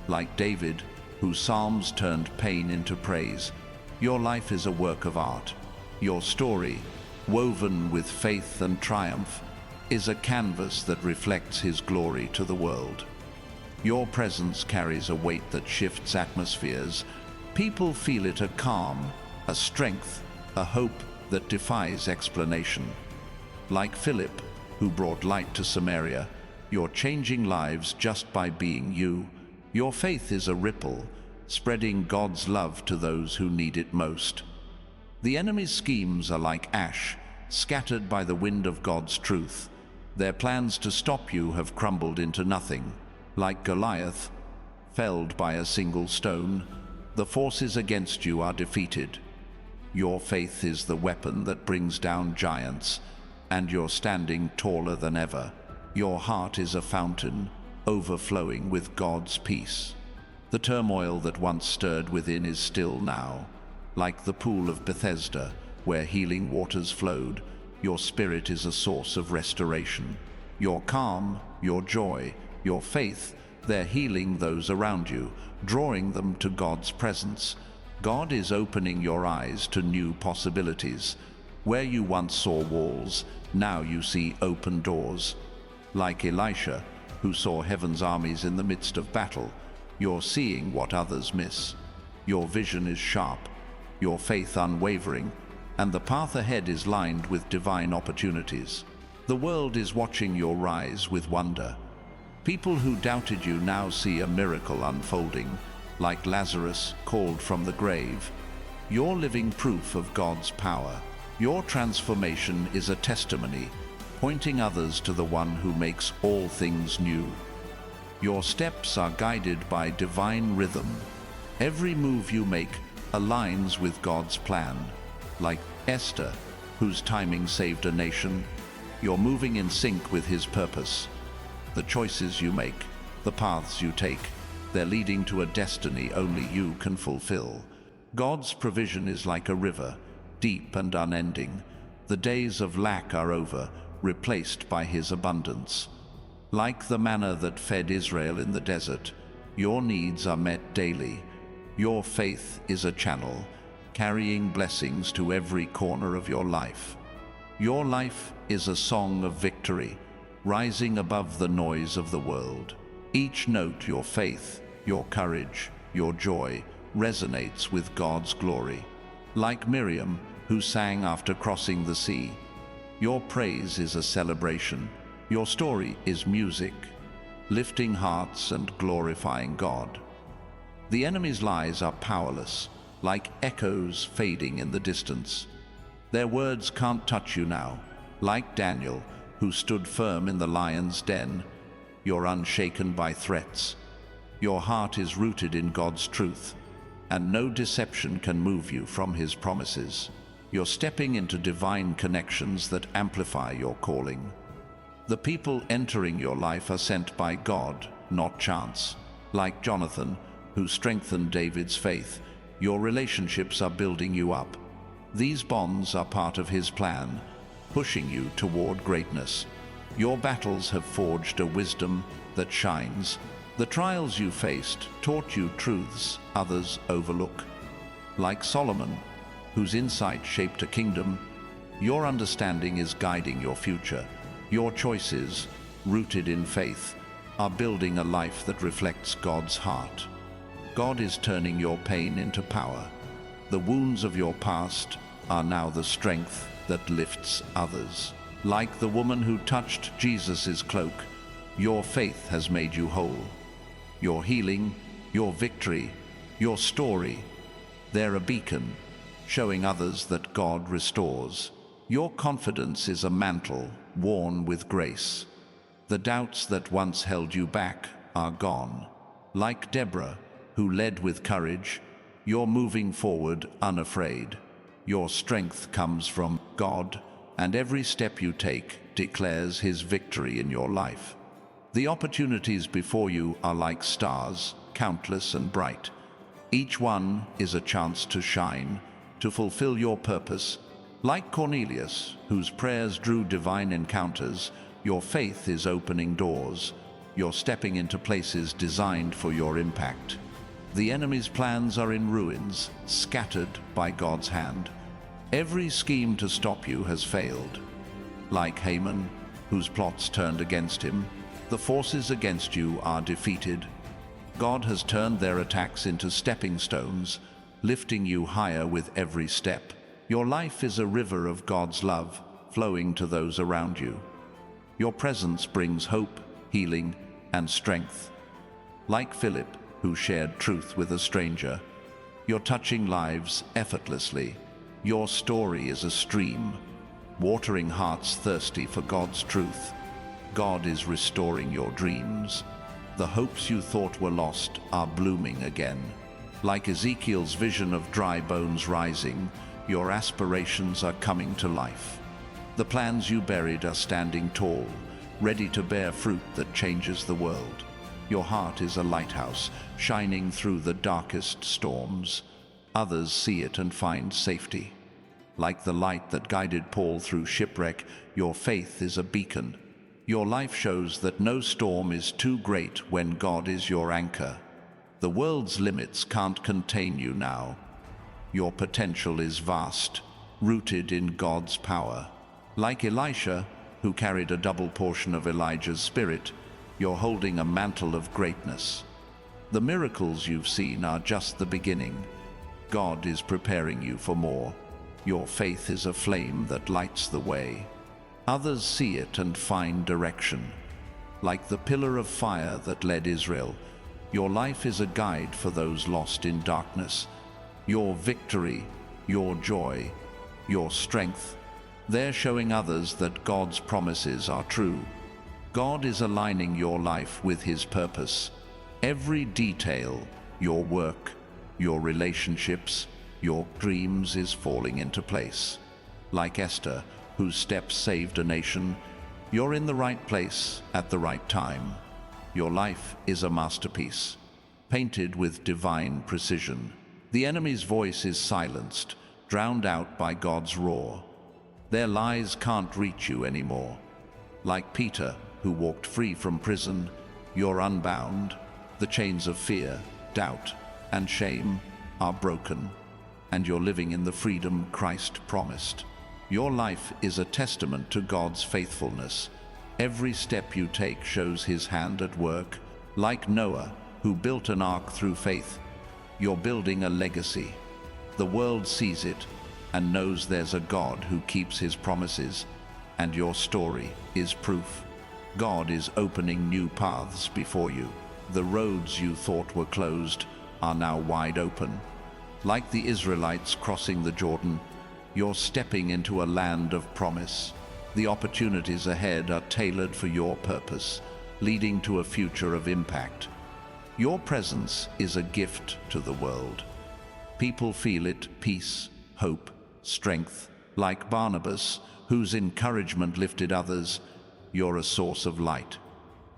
Like David, whose psalms turned pain into praise, your life is a work of art. Your story, woven with faith and triumph, is a canvas that reflects His glory to the world. Your presence carries a weight that shifts atmospheres. People feel it, a calm, a strength, a hope that defies explanation. Like Philip, who brought light to Samaria, you're changing lives just by being you. Your faith is a ripple, spreading God's love to those who need it most. The enemy's schemes are like ash, scattered by the wind of God's truth. Their plans to stop you have crumbled into nothing. Like Goliath, felled by a single stone, the forces against you are defeated. Your faith is the weapon that brings down giants, and you're standing taller than ever. Your heart is a fountain, overflowing with God's peace. The turmoil that once stirred within is still now. Like the pool of Bethesda, where healing waters flowed, your spirit is a source of restoration. Your calm, your joy, your faith, they're healing those around you, drawing them to God's presence. God is opening your eyes to new possibilities. Where you once saw walls, now you see open doors. Like Elisha, who saw heaven's armies in the midst of battle, you're seeing what others miss. Your vision is sharp, your faith unwavering, and the path ahead is lined with divine opportunities. The world is watching your rise with wonder. People who doubted you now see a miracle unfolding, like Lazarus called from the grave. You're living proof of God's power. Your transformation is a testimony, pointing others to the one who makes all things new. Your steps are guided by divine rhythm. Every move you make aligns with God's plan. Like Esther, whose timing saved a nation, you're moving in sync with His purpose. The choices you make, the paths you take, they're leading to a destiny only you can fulfill. God's provision is like a river, deep and unending. The days of lack are over, replaced by His abundance. Like the manna that fed Israel in the desert, your needs are met daily. Your faith is a channel, carrying blessings to every corner of your life. Your life is a song of victory, rising above the noise of the world. Each note, your faith, your courage, your joy, resonates with God's glory. Like Miriam, who sang after crossing the sea, your praise is a celebration. Your story is music, lifting hearts and glorifying God. The enemy's lies are powerless, like echoes fading in the distance. Their words can't touch you now. Like Daniel, who stood firm in the lion's den, you're unshaken by threats. Your heart is rooted in God's truth, and no deception can move you from His promises. You're stepping into divine connections that amplify your calling. The people entering your life are sent by God, not chance. Like Jonathan, who strengthened David's faith, your relationships are building you up. These bonds are part of His plan, pushing you toward greatness. Your battles have forged a wisdom that shines. The trials you faced taught you truths others overlook. Like Solomon, whose insight shaped a kingdom, your understanding is guiding your future. Your choices, rooted in faith, are building a life that reflects God's heart. God is turning your pain into power. The wounds of your past are now the strength that lifts others. Like the woman who touched Jesus' cloak, your faith has made you whole. Your healing, your victory, your story, they're a beacon, showing others that God restores. Your confidence is a mantle worn with grace. The doubts that once held you back are gone. Like Deborah, who led with courage, you're moving forward unafraid. Your strength comes from God, and every step you take declares His victory in your life. The opportunities before you are like stars, countless and bright. Each one is a chance to shine, to fulfill your purpose. Like Cornelius, whose prayers drew divine encounters, your faith is opening doors. You're stepping into places designed for your impact. The enemy's plans are in ruins, scattered by God's hand. Every scheme to stop you has failed. Like Haman, whose plots turned against him, the forces against you are defeated. God has turned their attacks into stepping stones, lifting you higher with every step. Your life is a river of God's love, flowing to those around you. Your presence brings hope, healing, and strength. Like Philip, who shared truth with a stranger, you're touching lives effortlessly. Your story is a stream, watering hearts thirsty for God's truth. God is restoring your dreams. The hopes you thought were lost are blooming again. Like Ezekiel's vision of dry bones rising, your aspirations are coming to life. The plans you buried are standing tall, ready to bear fruit that changes the world. Your heart is a lighthouse, shining through the darkest storms. Others see it and find safety. Like the light that guided Paul through shipwreck, your faith is a beacon. Your life shows that no storm is too great when God is your anchor. The world's limits can't contain you now. Your potential is vast, rooted in God's power. Like Elisha, who carried a double portion of Elijah's spirit, you're holding a mantle of greatness. The miracles you've seen are just the beginning. God is preparing you for more. Your faith is a flame that lights the way. Others see it and find direction. Like the pillar of fire that led Israel, your life is a guide for those lost in darkness. Your victory, your joy, your strength, they're showing others that God's promises are true. God is aligning your life with His purpose. Every detail, your work, your relationships, your dreams is falling into place. Like Esther, whose steps saved a nation, you're in the right place at the right time. Your life is a masterpiece, painted with divine precision. The enemy's voice is silenced, drowned out by God's roar. Their lies can't reach you anymore. Like Peter, who walked free from prison, you're unbound. The chains of fear, doubt, and shame are broken, and you're living in the freedom Christ promised. Your life is a testament to God's faithfulness. Every step you take shows His hand at work. Like Noah, who built an ark through faith, you're building a legacy. The world sees it and knows there's a God who keeps His promises, and your story is proof. God is opening new paths before you. The roads you thought were closed are now wide open. Like the Israelites crossing the Jordan, you're stepping into a land of promise. The opportunities ahead are tailored for your purpose, leading to a future of impact. Your presence is a gift to the world. People feel it: peace, hope, strength. Like Barnabas, whose encouragement lifted others, you're a source of light.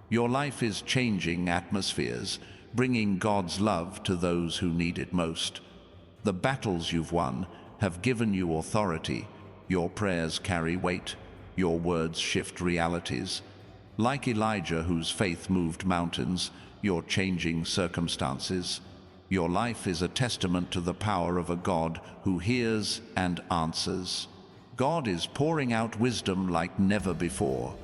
Your life is changing atmospheres, bringing God's love to those who need it most. The battles you've won have given you authority. Your prayers carry weight. Your words shift realities. Like Elijah, whose faith moved mountains, you're changing circumstances. Your life is a testament to the power of a God who hears and answers. God is pouring out wisdom like never before.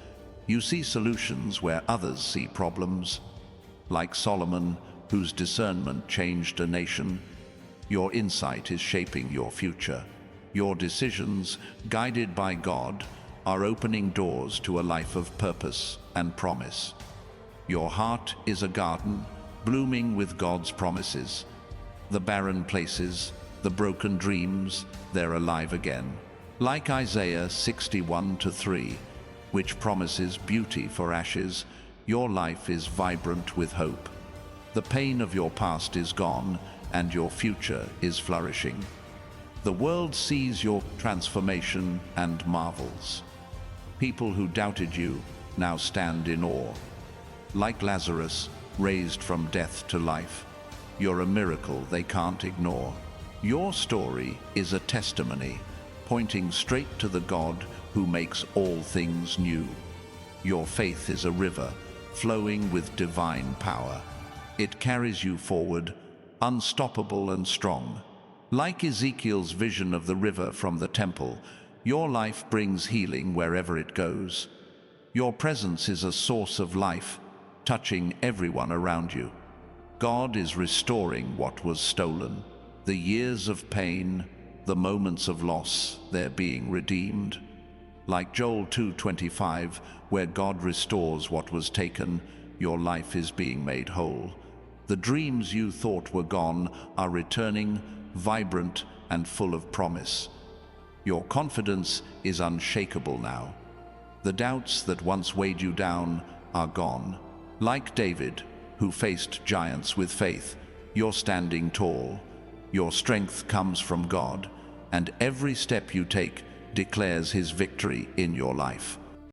You see solutions where others see problems. Like Solomon, whose discernment changed a nation, your insight is shaping your future. Your decisions, guided by God, are opening doors to a life of purpose and promise. Your heart is a garden, blooming with God's promises. The barren places, the broken dreams, they're alive again. Like Isaiah 61:3, which promises beauty for ashes, your life is vibrant with hope. The pain of your past is gone, and your future is flourishing. The world sees your transformation and marvels. People who doubted you now stand in awe. Like Lazarus, raised from death to life, you're a miracle they can't ignore. Your story is a testimony, pointing straight to the God who makes all things new. Your faith is a river, flowing with divine power. It carries you forward, unstoppable and strong. Like Ezekiel's vision of the river from the temple, your life brings healing wherever it goes. Your presence is a source of life, touching everyone around you. God is restoring what was stolen. The years of pain, the moments of loss, they're being redeemed. Like Joel 2:25, where God restores what was taken, your life is being made whole. The dreams you thought were gone are returning, vibrant and full of promise. Your confidence is unshakable now. The doubts that once weighed you down are gone. Like David, who faced giants with faith, you're standing tall. Your strength comes from God, and every step you take declares His victory in your life.